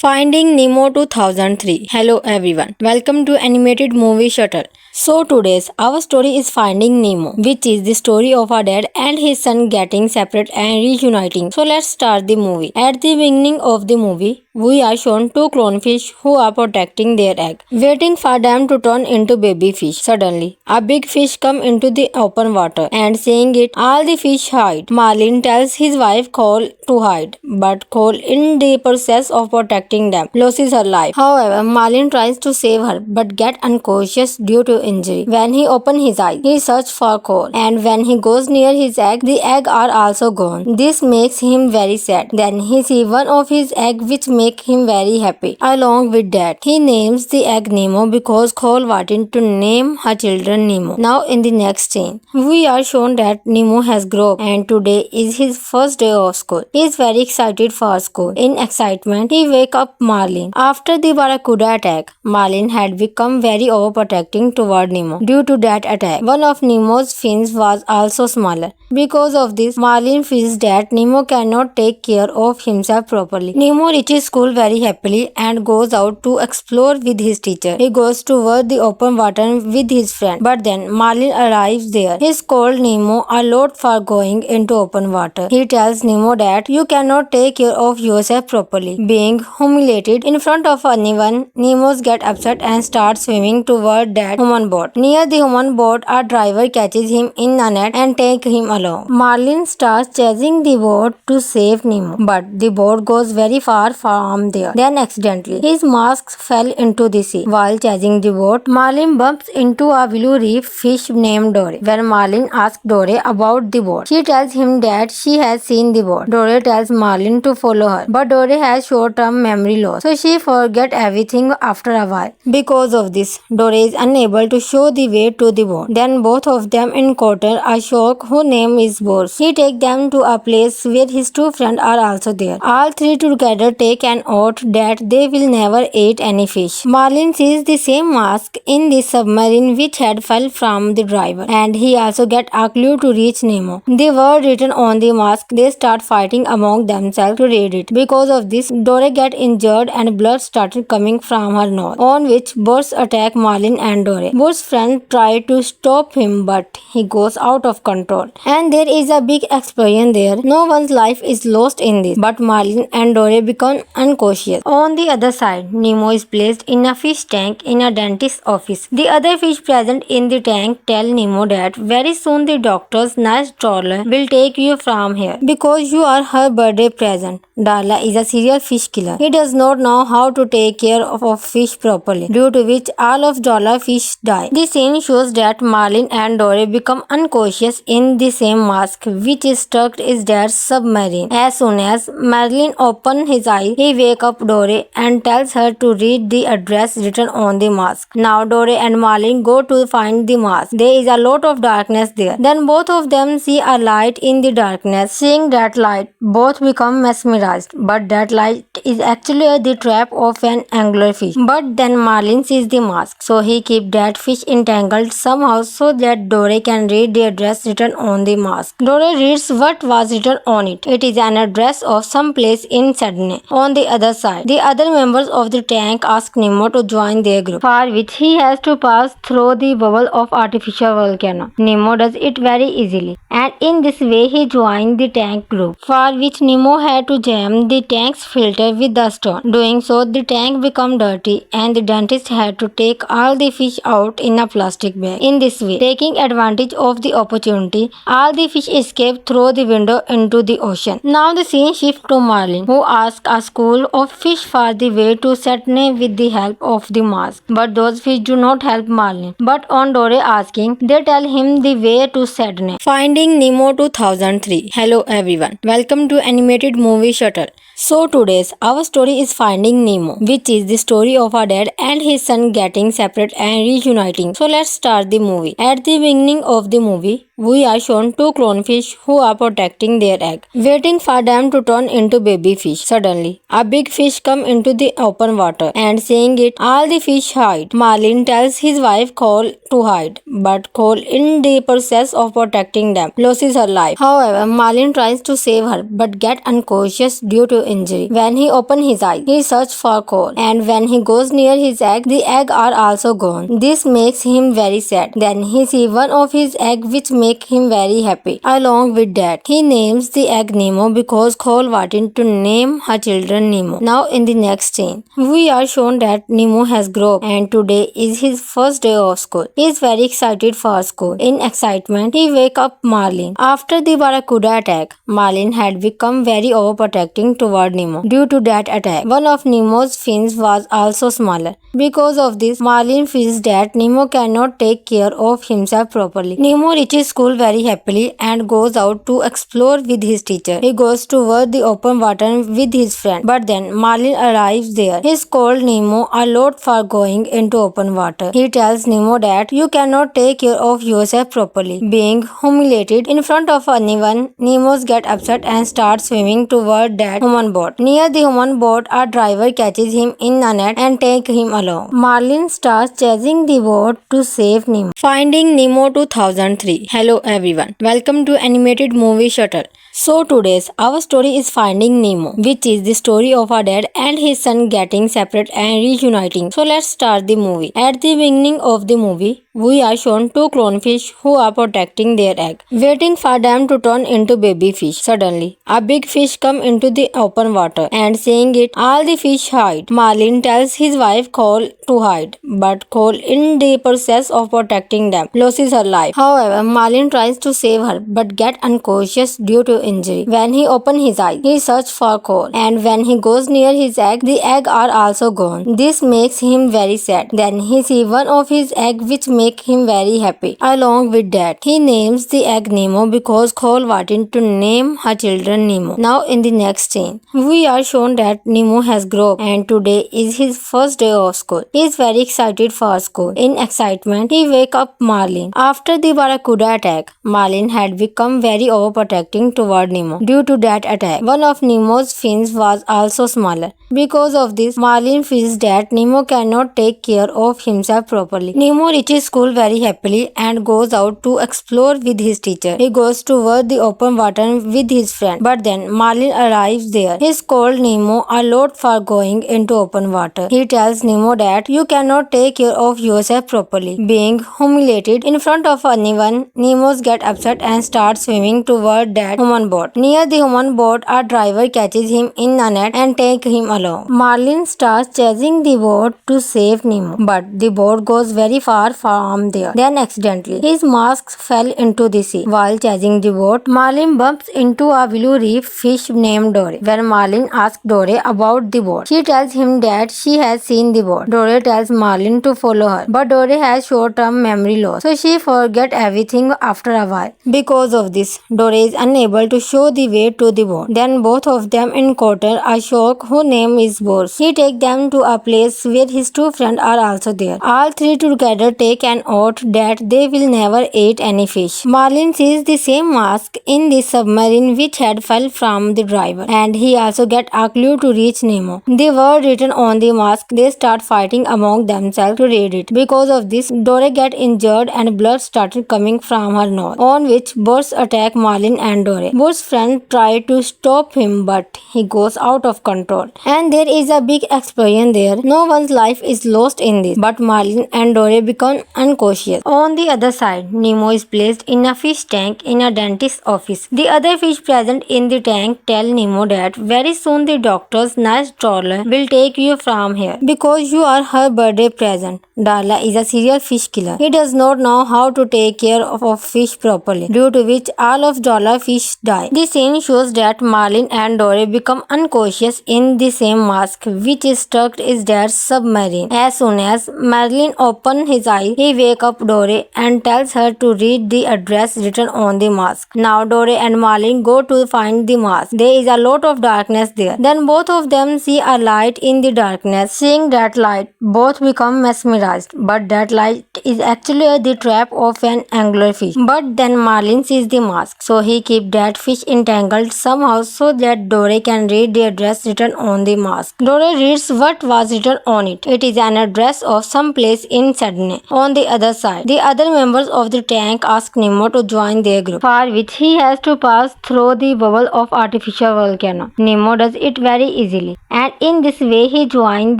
Finding Nemo 2003. Hello everyone. Welcome to Animated Movie Shuttle. So today's our story is Finding Nemo, which is the story of a dad and his son getting separate and reuniting. So let's start the movie. At the beginning of the movie, we are shown two clownfish who are protecting their egg, waiting for them to turn into baby fish. Suddenly, a big fish comes into the open water and seeing it, all the fish hide. Marlin tells his wife Cole to hide, but Cole, in the process of protecting them, loses her life. However, Marlin tries to save her but gets unconscious due to injury. When he opens his eyes, he searches for Cole, and when he goes near his egg, the egg are also gone. This makes him very sad. Then he sees one of his egg which makes him very happy. Along with that, he names the egg Nemo because Cole wanted to name her children Nemo. Now in the next scene, we are shown that Nemo has grown up and today is his first day of school. He is very excited for school. In excitement, he wakes up Marlin. After the Barracuda attack, Marlin had become very overprotecting toward Nemo. Due to that attack, one of Nemo's fins was also smaller. Because of this, Marlin feels that Nemo cannot take care of himself properly. Nemo reaches school very happily and goes out to explore with his teacher. He goes toward the open water with his friend, but then Marlin arrives there. He scolds Nemo a lot for going into open water. He tells Nemo that you cannot take care of yourself properly. Being humiliated in front of anyone, Nemo gets upset and starts swimming toward that human boat. Near the human boat, a driver catches him in a net and takes him along. Marlin starts chasing the boat to save Nemo, but the boat goes very far from there. Then accidentally, his mask fell into the sea. While chasing the boat, Marlin bumps into a blue reef fish named Dory. When Marlin asks Dory about the boat, she tells him that she has seen the boat. Dory tells Marlin to follow her, but Dory has short-term memory loss, so she forgets everything after a while. Because of this, Dory is unable to show the way to the boat. Then both of them encounter a shark whose name is Boris. He takes them to a place where his two friends are also there. All three together take an oath that they will never eat any fish. Marlin sees the same mask in the submarine which had fell from the driver, and he also gets a clue to reach Nemo. The word written on the mask, they start fighting among themselves to read it. Because of this, Dory gets injured and blood started coming from her nose, on which Boris attacks Marlin and Dory. Boris' friends try to stop him, but he goes out of control, and there is a big explosion there. No one's life is lost in this, but Marlin and Dory become unconscious. On the other side, Nemo is placed in a fish tank in a dentist's office. The other fish present in the tank tell Nemo that very soon the doctor's nice trawler will take you from here because you are her birthday present. Darla is a serial fish killer. He does not know how to take care of fish properly, due to which all of Darla's fish die. The scene shows that Marlin and Dory become unconscious in the same mask which is stuck in their submarine. As soon as Marlin opens his eyes, he wakes up Dory and tells her to read the address written on the mask. Now Dory and Marlin go to find the mask. There is a lot of darkness there. Then both of them see a light in the darkness. Seeing that light, both become mesmerized. But that light is actually the trap of an anglerfish. But then Marlin sees the mask, so he keeps that fish entangled somehow so that Dory can read the address written on the mask. Dory reads what was written on it. It is an address of some place in Sydney. On the other side, the other members of the tank ask Nemo to join their group, for which he has to pass through the bubble of artificial volcano. Nemo does it very easily, and in this way he joined the tank group, for which Nemo had to jam the tank's filter with the stone. Doing so, the tank became dirty and the dentist had to take all the fish out in a plastic bag. In this way, taking advantage of the opportunity, all the fish escape through the window into the ocean. Now the scene shifts to Marlin, who asks a school of fish for the way to Sydney with the help of the mask. But those fish do not help Marlin. But on Dory asking, they tell him the way to Sydney. Finding Nemo 2003. Hello everyone. Welcome to Animated Movie Shuttle. So today's our story is Finding Nemo, which is the story of a dad and his son getting separate and reuniting. So let's start the movie. At the beginning of the movie, we are shown two clownfish who are protecting their egg, waiting for them to turn into baby fish. Suddenly, a big fish comes into the open water, and seeing it, all the fish hide. Marlin tells his wife Cole to hide, but Cole, in the process of protecting them, loses her life. However, Marlin tries to save her, but gets unconscious due to injury. When he opens his eyes, he searches for Cole, and when he goes near his egg, the egg are also gone. This makes him very sad. Then he sees one of his egg, which makes him very happy. Along with that, he names the egg Nemo because Cole wanted to name her children Nemo. Now in the next scene, we are shown that Nemo has grown up and today is his first day of school. He is very excited for school. In excitement, he wakes up Marlin. After the barracuda attack, Marlin had become very overprotecting toward Nemo. Due to that attack, one of Nemo's fins was also smaller. Because of this, Marlin feels that Nemo cannot take care of himself properly. Nemo reaches school very happily and goes out to explore with his teacher. He goes toward the open water with his friend, but then Marlin arrives there. He scolds Nemo a lot for going into open water. He tells Nemo that you cannot take care of yourself properly. Being humiliated in front of anyone, Nemo gets upset and starts swimming toward that human boat. Near the human boat, a driver catches him in a net and takes him along. Marlin starts chasing the boat to save Nemo. Finding Nemo 2003. Hello everyone. Welcome to Animated Movie Shuttle. So today's our story is Finding Nemo, which is the story of a dad and his son getting separate and reuniting. So let's start the movie. At the beginning of the movie, we are shown two clownfish who are protecting their egg, waiting for them to turn into baby fish. Suddenly, a big fish comes into the open water, and seeing it, all the fish hide. Marlin tells his wife Cole to hide, but Cole, in the process of protecting them, loses her life. However, Marlin tries to save her, but gets unconscious due to injury. When he opens his eyes, he searches for Cole, and when he goes near his egg, the egg are also gone. This makes him very sad. Then he sees one of his egg, which makes him very happy. Along with that, he names the egg Nemo because Cole wanted to name her children Nemo. Now in the next scene, we are shown that Nemo has grown up and today is his first day of school. He is very excited for school. In excitement, he wakes up Marlin. After the barracuda attack, Marlin had become very overprotecting toward Nemo. Due to that attack, one of Nemo's fins was also smaller. Because of this, Marlin feels that Nemo cannot take care of himself properly. Nemo reaches school very happily and goes out to explore with his teacher. He goes toward the open water with his friend, but then Marlin arrives there. He scolds Nemo a lot for going into open water. He tells Nemo that you cannot take care of yourself properly. Being humiliated in front of anyone, Nemo gets upset and starts swimming toward that human boat. Near the human boat, a driver catches him in a net and takes him along. Marlin starts chasing the boat to save Nemo, but the boat goes very far from there. Then accidentally, his mask fell into the sea. While chasing the boat, Marlin bumps into a blue reef fish named Dory. When Marlin asks Dory about the boat, she tells him that she has seen the boat. Dory tells Marlin to follow her, but Dory has short-term memory loss, so she forgets everything after a while. Because of this, Dory is unable to show the way to the boat. Then both of them encounter a shark whose name is Boris. He takes them to a place where his two friends are also there. All three together take an oath that they will never eat any fish. Marlin sees the same mask in the submarine which had fell from the driver, and he also gets a clue to reach Nemo. The word written on the mask, they start fighting among themselves to read it. Because of this, Dory gets injured and blood started coming from her nose, on which Boris attacks Marlin and Dory. Boris' friends try to stop him, but he goes out of control, and there is a big explosion there. No one's life is lost in this, but Marlin and Dory become unconscious. On the other side, Nemo is placed in a fish tank in a dentist's office. The other fish present in the tank tell Nemo that very soon the doctor's nice trawler will take you from here because you are her birthday present. Darla is a serial fish killer. He does not know how to take care of fish properly, due to which all of Darla's fish die. The scene shows that Marlin and Dory become unconscious in the same mask which is stuck in their submarine. As soon as Marlin opens his eyes, he wakes up Dory and tells her to read the address written on the mask. Now Dory and Marlin go to find the mask. There is a lot of darkness there. Then both of them see a light in the darkness. Seeing that light, both become mesmerized. But that light is actually the trap of an anglerfish. But then Marlin sees the mask, so he keeps that fish entangled somehow so that Dory can read the address written on the mask. Dory reads what was written on it. It is an address of some place in Sydney. On the other side, the other members of the tank ask Nemo to join their group, for which he has to pass through the bubble of artificial volcano. Nemo does it very easily, and in this way he joined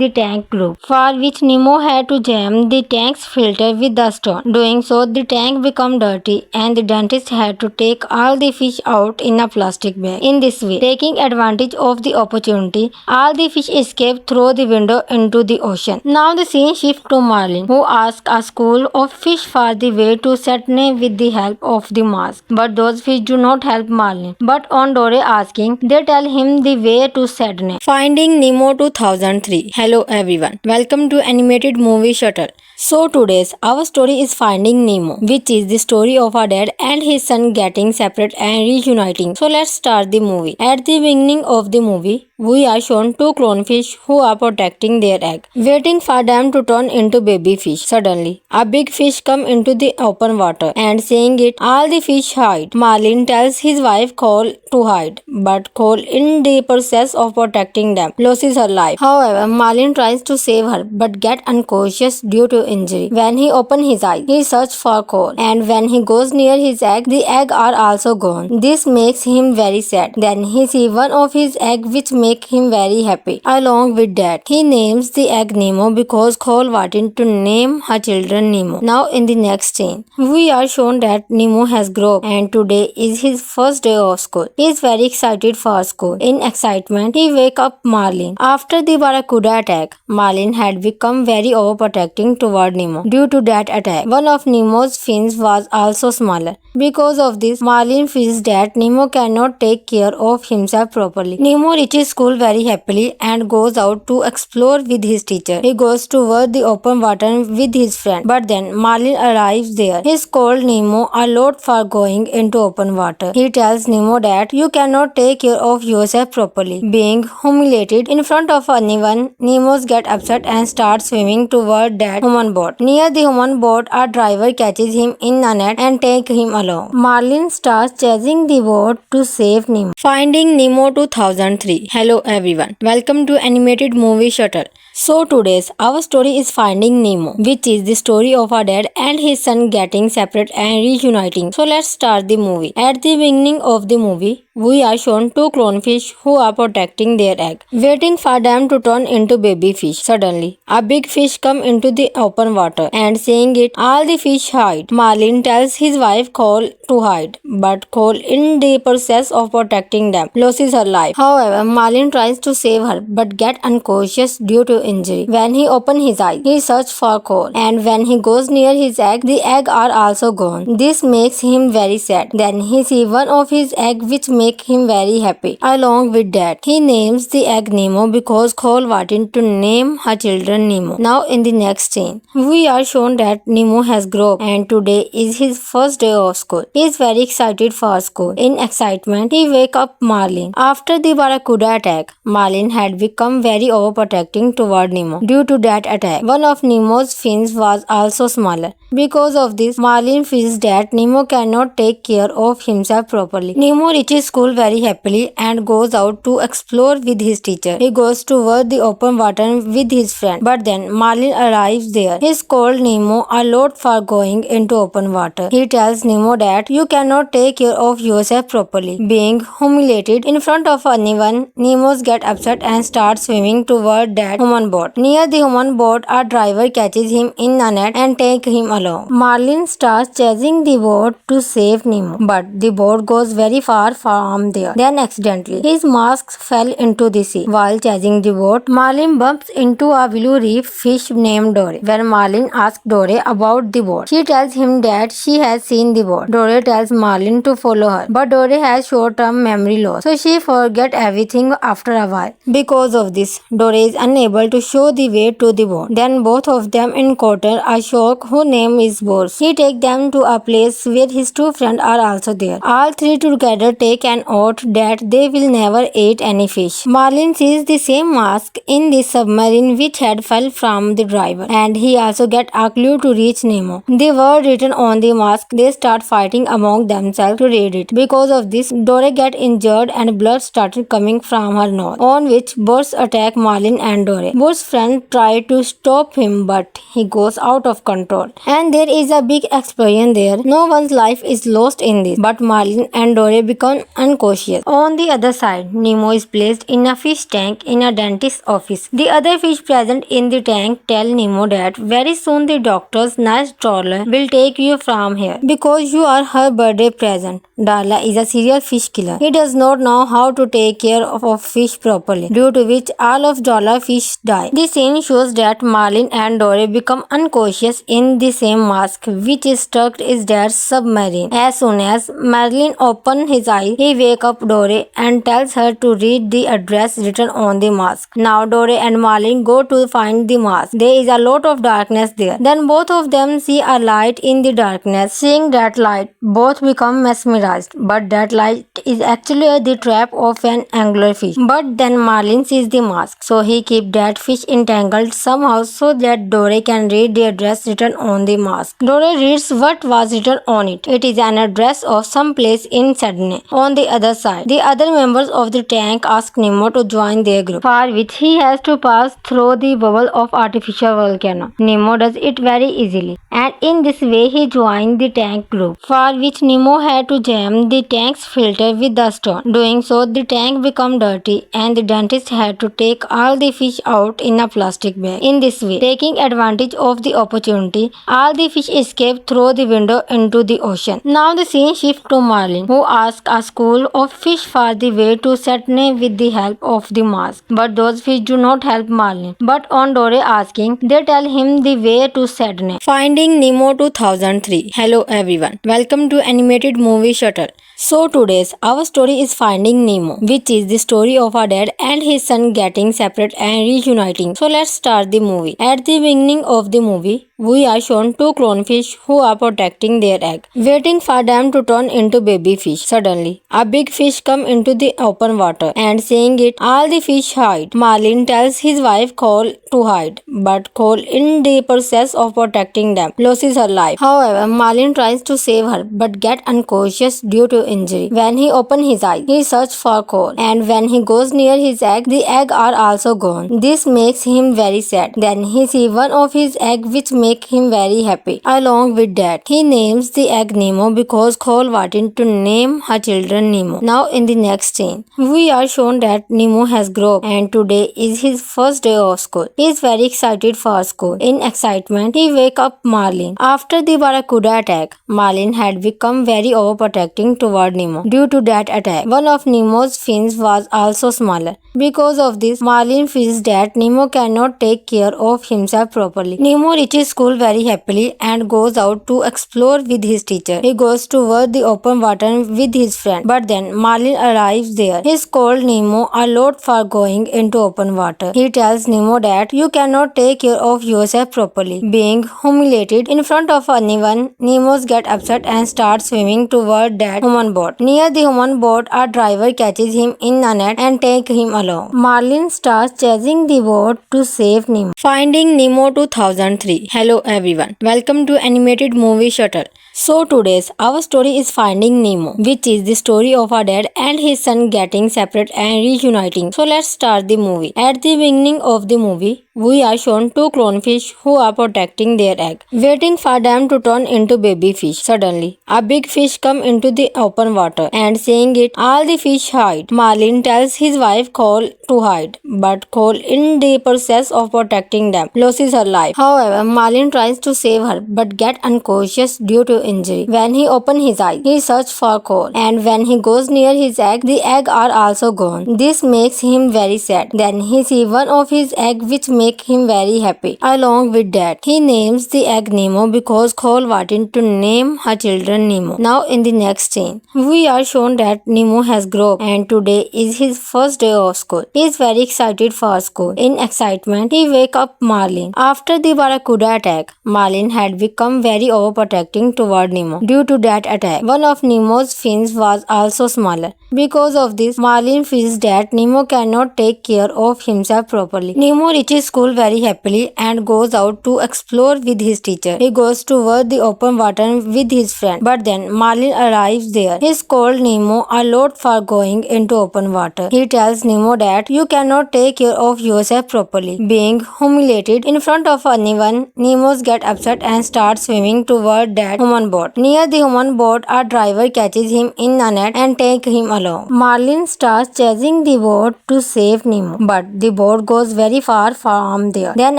the tank group, for which Nemo had to jam the tank's filter with the stone. Doing so, the tank became dirty, and the dentist had to take all the fish out in a plastic bag. In this way, taking advantage of the opportunity, all the fish escaped through the window into the ocean. Now the scene shifts to Marlin, who asks a school of fish for the way to Sydney with the help of the mask. But those fish do not help Marlin. But on Dory asking, they tell him the way to Sydney. Finding Nemo 2003. Hello everyone. Welcome to Animated Movie Shuttle. So today's our story is Finding Nemo, which is the story of a dad and his son getting separate and reuniting. So let's start the movie. At the beginning of the movie, we are shown two clownfish who are protecting their egg, waiting for them to turn into baby fish. Suddenly, a big fish comes into the open water, and seeing it, all the fish hide. Marlin tells his wife Cole to hide, but Cole, in the process of protecting them, loses her life. However, Marlin tries to save her, but gets unconscious due to injury. When he opens his eyes, he searches for Cole, and when he goes near his egg, the egg are also gone. This makes him very sad. Then he sees one of his egg which make him very happy. Along with that, he names the egg Nemo because Cole wanted to name her children Nemo. Now in the next scene, we are shown that Nemo has grown up and today is his first day of school. He is very excited for school. In excitement, he wakes up Marlin. After the barracuda attack, Marlin had become very overprotecting toward Nemo. Due to that attack, one of Nemo's fins was also smaller. Because of this, Marlin feels that Nemo cannot take care of himself properly. Nemo reaches school very happily and goes out to explore with his teacher. He goes toward the open water with his friend, but then Marlin arrives there. He scolds Nemo a lot for going into open water. He tells Nemo that you cannot take care of yourself properly. Being humiliated in front of anyone, Nemo gets upset and starts swimming toward that human boat. Near the human boat, a driver catches him in a net and takes him along. Marlin starts chasing the boat to save Nemo. Finding Nemo 2003. Hello everyone. Welcome to Animated Movie Shuttle. So today's our story is Finding Nemo, which is the story of a dad and his son getting separate and reuniting. So let's start the movie. At the beginning of the movie, we are shown two clownfish who are protecting their egg, waiting for them to turn into baby fish. Suddenly, a big fish comes into the open water, and seeing it, all the fish hide. Marlin tells his wife Cole to hide, but Cole, in the process of protecting them, loses her life. However, Marlin tries to save her, but gets unconscious due to injury. When he opens his eyes, he searches for Cole, and when he goes near his egg, the egg are also gone. This makes him very sad. Then he sees one of his egg which make him very happy. Along with that, he names the egg Nemo because Cole wanted to name her children Nemo. Now in the next scene, we are shown that Nemo has grown up and today is his first day of school. He is very excited for school. In excitement, he wakes up Marlin. After the barracuda attack, Marlin had become very overprotecting toward Nemo. Due to that attack, one of Nemo's fins was also smaller. Because of this, Marlin feels that Nemo cannot take care of himself properly. Nemo reaches school very happily and goes out to explore with his teacher. He goes toward the open water with his friend, but then Marlin arrives there. He scolds Nemo a lot for going into open water. He tells Nemo that you cannot take care of yourself properly. Being humiliated in front of anyone, Nemo gets upset and starts swimming toward that human boat. Near the human boat, a driver catches him in a net and takes him along. Marlin starts chasing the boat to save Nemo, but the boat goes very far calm there. Then accidentally, his mask fell into the sea. While chasing the boat, Marlin bumps into a blue reef fish named Dory. When Marlin asks Dory about the boat, she tells him that she has seen the boat. Dory tells Marlin to follow her, but Dory has short-term memory loss, so she forgets everything after a while. Because of this, Dory is unable to show the way to the boat. Then both of them encounter a shark whose name is Boris. He takes them to a place where his two friends are also there. All three together take an oath that they will never eat any fish. Marlin sees the same mask in the submarine which had fell from the driver, and he also gets a clue to reach Nemo. The word written on the mask, they start fighting among themselves to read it. Because of this, Dory gets injured and blood started coming from her nose, on which Boris attacks Marlin and Dory. Boris' friends try to stop him, but he goes out of control, and there is a big explosion there. No one's life is lost in this, but Marlin and Dory become unconscious. On the other side, Nemo is placed in a fish tank in a dentist's office. The other fish present in the tank tell Nemo that very soon the doctor's nice trawler will take you from here because you are her birthday present. Darla is a serial fish killer. He does not know how to take care of fish properly, due to which all of Darla's fish die. The scene shows that Marlin and Dory become unconscious in the same mask which is stuck in their submarine. As soon as Marlin opens his eyes, he wakes up Dory and tells her to read the address written on the mask. Now Dory and Marlin go to find the mask. There is a lot of darkness there. Then both of them see a light in the darkness. Seeing that light, both become mesmerized. But that light is actually the trap of an anglerfish. But then Marlin sees the mask, so he keeps that fish entangled somehow so that Dory can read the address written on the mask. Dory reads what was written on it. It is an address of some place in Sydney. On the other side, the other members of the tank ask Nemo to join their group, for which he has to pass through the bubble of artificial volcano. Nemo does it very easily, and in this way he joined the tank group, for which Nemo had to jam the tank's filter with the stone. Doing so, the tank became dirty, and the dentist had to take all the fish out in a plastic bag. In this way, taking advantage of the opportunity, all the fish escape through the window into the ocean. Now the scene shifts to Marlin, who asks a school of fish for the way to Sydney with the help of the mask. But those fish do not help Marlin. But on Dory asking, they tell him the way to Sydney. Finding Nemo 2003. Hello everyone. Welcome to Animated Movie Shuttle. So today's our story is Finding Nemo, which is the story of a dad and his son getting separate and reuniting. So let's start the movie. At the beginning of the movie, we are shown two clownfish who are protecting their egg, waiting for them to turn into baby fish. Suddenly, a big fish comes into the open water, and seeing it, all the fish hide. Marlin tells his wife Cole to hide, but Cole, in the process of protecting them, loses her life. However, Marlin tries to save her, but gets unconscious due to injury. When he opens his eyes, he searches for Cole, and when he goes near his egg, the egg are also gone. This makes him very sad. Then he sees one of his egg which make him very happy. Along with that, he names the egg Nemo because Cole wanted to name her children Nemo. Now in the next scene, we are shown that Nemo has grown up and today is his first day of school. He is very excited for school. In excitement, he wakes up Marlin. After the barracuda attack, Marlin had become very overprotecting toward Nemo. Due to that attack, one of Nemo's fins was also smaller. Because of this, Marlin feels that Nemo cannot take care of himself properly. Nemo reaches school very happily and goes out to explore with his teacher. He goes toward the open water with his friend, but then Marlin arrives there. He scolds Nemo a lot for going into open water. He tells Nemo that you cannot take care of yourself properly. Being humiliated in front of anyone, Nemo gets upset and starts swimming toward that human boat. Near the human boat, a driver catches him in a net and takes him along. Marlin starts chasing the boat to save Nemo. Finding Nemo 2003. Hello everyone. Welcome to Animated Movie Shuttle. So today's our story is Finding Nemo, which is the story of a dad and his son getting separate and reuniting. So let's start the movie. At the beginning of the movie, we are shown two clownfish who are protecting their egg, waiting for them to turn into baby fish. Suddenly, a big fish comes into the open open water and seeing it, all the fish hide. Marlin tells his wife Cole to hide, but Cole, in the process of protecting them, loses her life. However, Marlin tries to save her but gets unconscious due to injury. When he opens his eyes, he searches for Cole, and when he goes near his egg, the egg are also gone. This makes him very sad. Then he sees one of his egg which make him very happy. Along with that, he names the egg Nemo because Cole wanted to name her children Nemo. Now in the next scene, we are shown that Nemo has grown up and today is his first day of school. He is very excited for school. In excitement, he wakes up Marlin. After the Barracuda attack, Marlin had become very overprotecting toward Nemo. Due to that attack, one of Nemo's fins was also smaller. Because of this, Marlin feels that Nemo cannot take care of himself properly. Nemo reaches school very happily and goes out to explore with his teacher. He goes toward the open water with his friend, but then Marlin arrives there. He scolds Nemo a lot for going into open water. He tells Nemo that you cannot take care of yourself properly. Being humiliated in front of anyone, Nemo gets upset and starts swimming toward that human boat. Near the human boat, a driver catches him in a net and takes him along. Marlin starts chasing the boat to save Nemo, but the boat goes very far from there. Then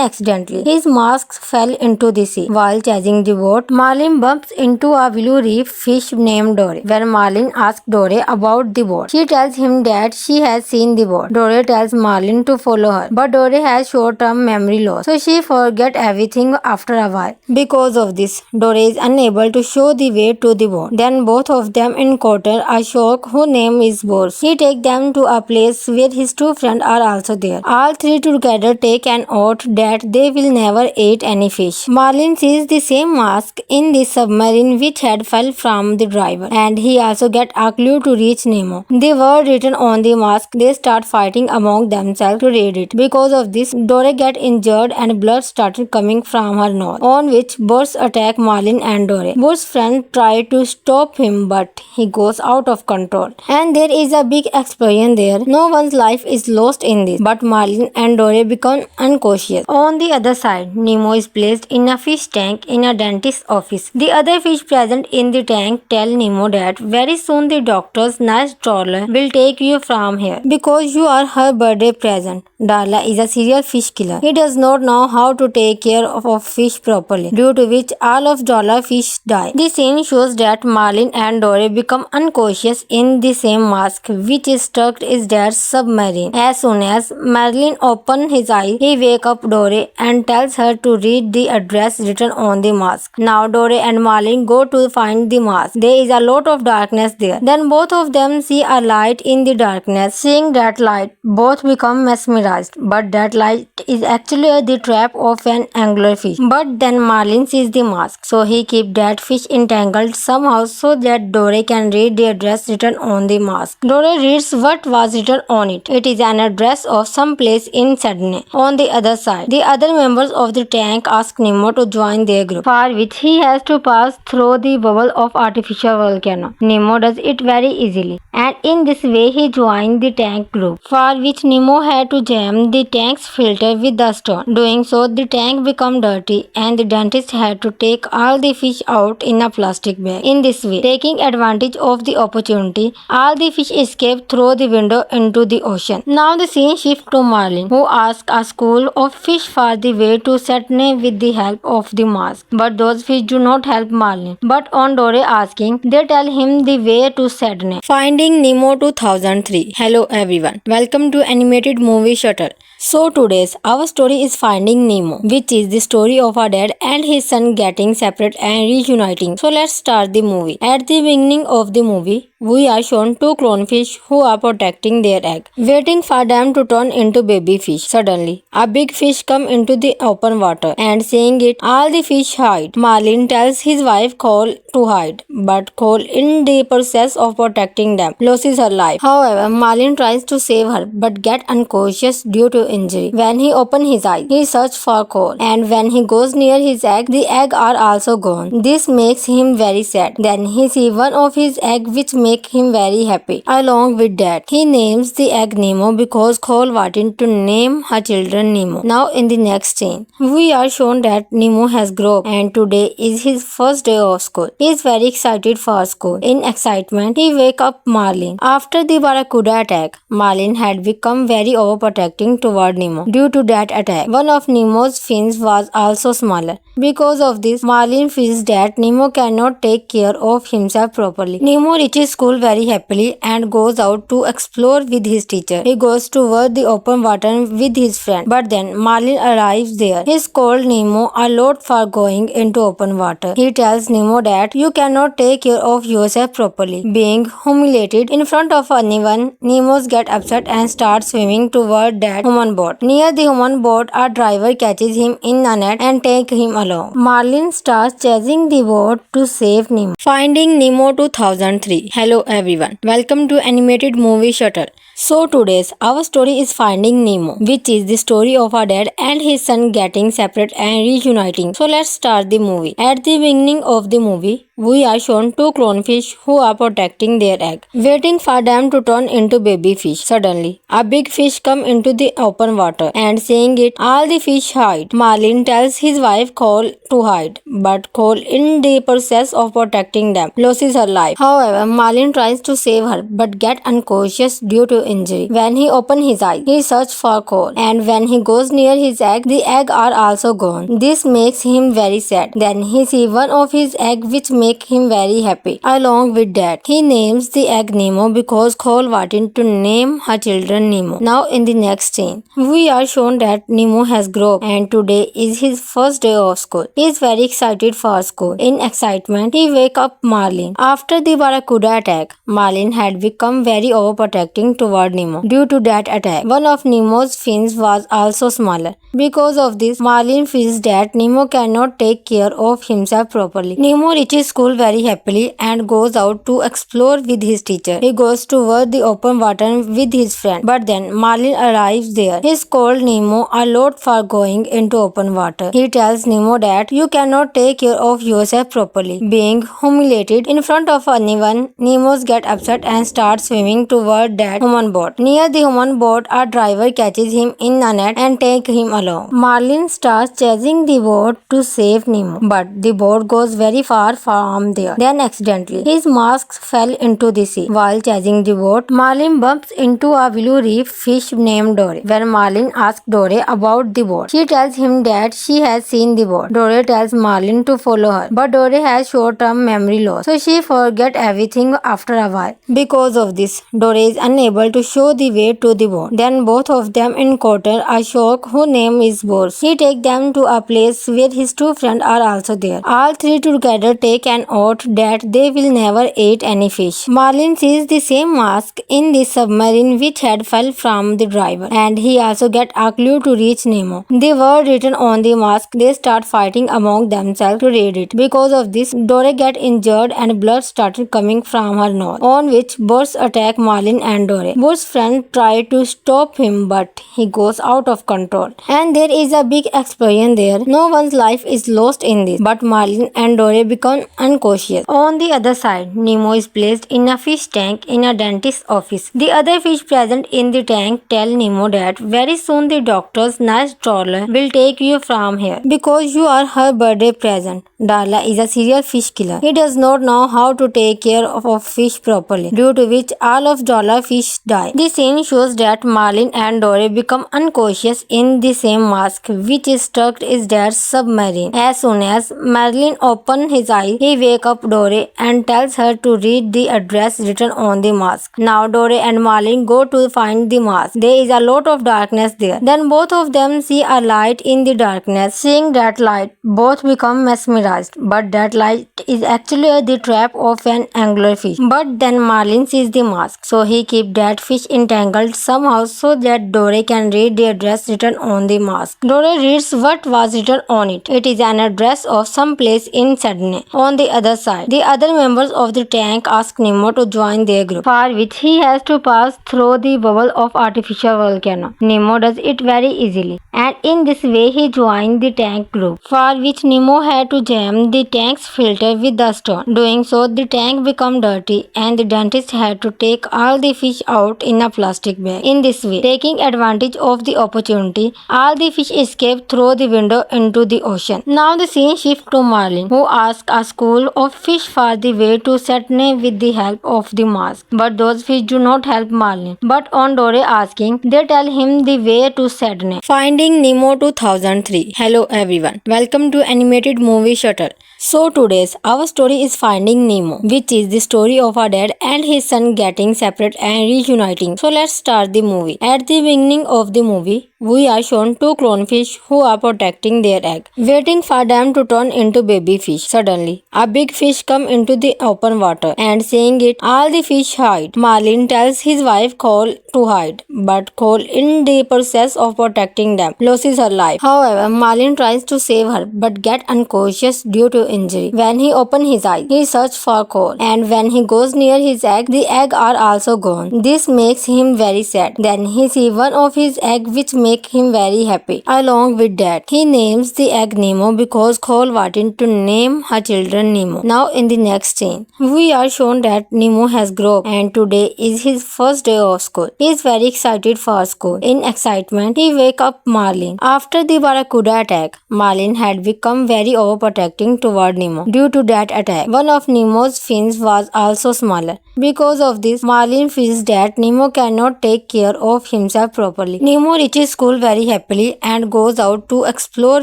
accidentally, his mask fell into the sea. While chasing the boat, Marlin bumps into a blue reef fish named Dory. When Marlin asks Dory about the boat, she tells him that she has seen the boat. Dory tells Marlin to follow her, but Dory has short-term memory loss, so she forgets everything after a while. Because of this, Dory is unable to show the way to the boat. Then both of them encounter a shark whose name is Boris. He takes them to a place where his two friends are also there. All three together take an oath that they will never eat any fish. Marlin sees the same mask in the submarine which had fell from the driver, and he also gets a clue to reach Nemo. The word written on the mask, they start fighting among themselves to read it. Because of this, Dory gets injured and blood started coming from her nose, on which Boris attacks Marlin and Dory. Boris' friends try to stop him, but he goes out of control, and there is a big explosion there. No one's life is lost in this, but Marlin and Dory become unconscious. On the other side, Nemo is placed in a fish tank in a dentist's office. The other fish present in the tank tell Nemo that very soon the doctor's nice trawler will take you from here because you are her birthday present. Darla is a serial fish killer. He does not know how to take care of fish properly, due to which all of Darla's fish die. The scene shows that Marlin and Dory become unconscious in the same mask which is stuck in their submarine. As soon as Marlin opens his eyes, he wakes up Dory and tells her to read the address written on the mask. Now Dory and Marlin go to find the mask. There is a lot of darkness there. Then both of them see a light in the darkness. Seeing that light, both become mesmerized. But that light is actually the trap of an anglerfish. But then Marlin sees the mask, so he keeps that fish entangled somehow so that Dory can read the address written on the mask. Dory reads what was written on it. It is an address of some place in Sydney. On the other side, the other members of the tank ask Nemo to join their group, for which he has to pass through the bubble of artificial volcano. Nemo does it very easily, and in this way he joined the tank group, for which Nemo had to jam the tank's filter with the stone. Doing so, the tank became dirty and the dentist had to take all the fish out in a plastic bag. In this way, taking advantage of the opportunity, all the fish escape through the window into the ocean. Now the scene shifts to Marlin, who asks a school of fish for the way to Sydney with the help of the mask. But those fish do not help Marlin. But on Dory asking, they tell him the way to Sydney. Finding Nemo 2003. Hello everyone. Welcome to Animated Movie Shuttle. So today's our story is Finding Nemo, which is the story of a dad and his son getting separate and reuniting. So let's start the movie. At the beginning of the movie, we are shown two clownfish who are protecting their egg, waiting for them to turn into baby fish. Suddenly, a big fish comes into the open water, and seeing it, all the fish hide. Marlin tells his wife Cole to hide, but Cole, in the process of protecting them, loses her life. However, Marlin tries to save her, but gets unconscious due to to injury. When he opens his eyes, he searches for coal, and when he goes near his egg, the egg are also gone. This makes him very sad. Then he sees one of his egg which make him very happy. Along with that, he names the egg Nemo because Cole wanted to name her children Nemo. Now in the next scene, we are shown that Nemo has grown up and today is his first day of school. He is very excited for school. In excitement, he wakes up Marlin. After the Barracuda attack, Marlin had become very overprotecting toward Nemo. Due to that attack, one of Nemo's fins was also smaller. Because of this, Marlin feels that Nemo cannot take care of himself properly. Nemo reaches school very happily and goes out to explore with his teacher. He goes toward the open water with his friend, but then Marlin arrives there. He scolds Nemo a lot for going into open water. He tells Nemo that you cannot take care of yourself properly. Being humiliated in front of anyone, Nemo gets upset and starts swimming toward that human boat. Near the human boat, a driver catches him in a net and takes him along. Marlin starts chasing the boat to save Nemo. Finding Nemo 2003. Hello everyone. Welcome to Animated Movie Shuttle. So today's our story is Finding Nemo, which is the story of a dad and his son getting separate and reuniting. So let's start the movie. At the beginning of the movie, we are shown two clownfish who are protecting their egg, waiting for them to turn into baby fish. Suddenly, a big fish comes into the open water, and seeing it, all the fish hide. Marlin tells his wife Cole to hide, but Cole, in the process of protecting them, loses her life. However, Marlin tries to save her, but gets unconscious due to injury. When he opens his eyes, he searches for Cole, and when he goes near his egg, the egg are also gone. This makes him very sad. Then he sees one of his egg which make him very happy. Along with that, he names the egg Nemo because Cole wanted to name her children Nemo. Now in the next scene, we are shown that Nemo has grown up and today is his first day of school. He is very excited for school. In excitement, he wakes up Marlin. After the Barracuda attack, Marlin had become very overprotecting toward Nemo. Due to that attack, one of Nemo's fins was also smaller. Because of this, Marlin feels that Nemo cannot take care of himself properly. Nemo reaches school very happily and goes out to explore with his teacher. He goes toward the open water with his friend, but then Marlin arrives there. He scolds Nemo a lot for going into open water. He tells Nemo that you cannot take care of yourself properly. Being humiliated in front of anyone, Nemo gets upset and starts swimming toward that human boat. Near the human boat, a driver catches him in a net and takes him along. Marlin starts chasing the boat to save Nemo, but the boat goes very far from there. Then accidentally, his mask fell into the sea. While chasing the boat, Marlin bumps into a blue reef fish named Dory. When Marlin asks Dory about the boat, she tells him that she has seen the boat. Dory tells Marlin to follow her, but Dory has short-term memory loss, so she forgets everything after a while. Because of this, Dory is unable to show the way to the boat. Then both of them encounter a shark whose name is Boris. He takes them to a place where his two friends are also there. All three together take an oath that they will never eat any fish. Marlin sees the same mask in the submarine which had fell from the driver, and he also gets a clue to reach Nemo. The word written on the mask, they start fighting among themselves to read it. Because of this, Dory gets injured and blood started coming from her nose, on which Boris attacks Marlin and Dory. Boris' friends try to stop him, but he goes out of control, and there is a big explosion there. No one's life is lost in this, but Marlin and Dory become unconscious. On the other side, Nemo is placed in a fish tank in a dentist's office. The other fish present in the tank tell Nemo that very soon the doctor's nice trawler will take you from here because you are her birthday present. Darla is a serial fish killer. He does not know how to take care of fish properly, due to which all of Darla's fish die. The scene shows that Marlin and Dory become unconscious in the same mask which is stuck in their submarine. As soon as Marlin opens his eyes, he wakes up Dory and tells her to read the address written on the mask. Now Dory and Marlin go to find the mask. There is a lot of darkness there. Then both of them see a light in the darkness. Seeing that light, both become mesmerized. But that light is actually the trap of an anglerfish. But then Marlin sees the mask, so he keeps that fish entangled somehow so that Dory can read the address written on the mask. Dory reads what was written on it. It is an address of some place in Sydney. On the other side, the other members of the tank ask Nemo to join their group, for which he has to pass through the bubble of artificial volcano. Nemo does it very easily, and in this way he joined the tank group, for which Nemo had to jam the tank's filter with the stone. Doing so, the tank became dirty, and the dentist had to take all the fish out in a plastic bag. In this way, taking advantage of the opportunity, all the fish escaped through the window into the ocean. Now the scene shifts to Marlin, who asks a school of fish for the way to Sydney with the help of the mask. But those fish do not help Marlin. But on Dory asking, they tell him the way to Sydney. Finding Nemo 2003. Hello everyone. Welcome to animated movie Shuttle. So today's our story is Finding Nemo, which is the story of a dad and his son getting separate and reuniting. So let's start the movie. At the beginning of the movie, we are shown two clownfish who are protecting their egg, waiting for them to turn into baby fish. Suddenly, a big fish comes into the open water, and seeing it, all the fish hide. Marlin tells his wife Cole to hide, but Cole, in the process of protecting them, loses her life. However, Marlin tries to save her, but gets unconscious due to injury. When he opens his eyes, he searches for Cole, and when he goes near his egg, the egg are also gone. This makes him very sad. Then he sees one of his egg which make him very happy. Along with that, he names the egg Nemo because Cole wanted to name her children Nemo. Now in the next scene, we are shown that Nemo has grown up and today is his first day of school. He is very excited for school. In excitement, he wakes up Marlin. After the barracuda attack, Marlin had become very overprotecting toward Nemo. Due to that attack, one of Nemo's fins was also smaller. Because of this, Marlin feels that Nemo cannot take care of himself properly. Nemo reaches school very happily and goes out to explore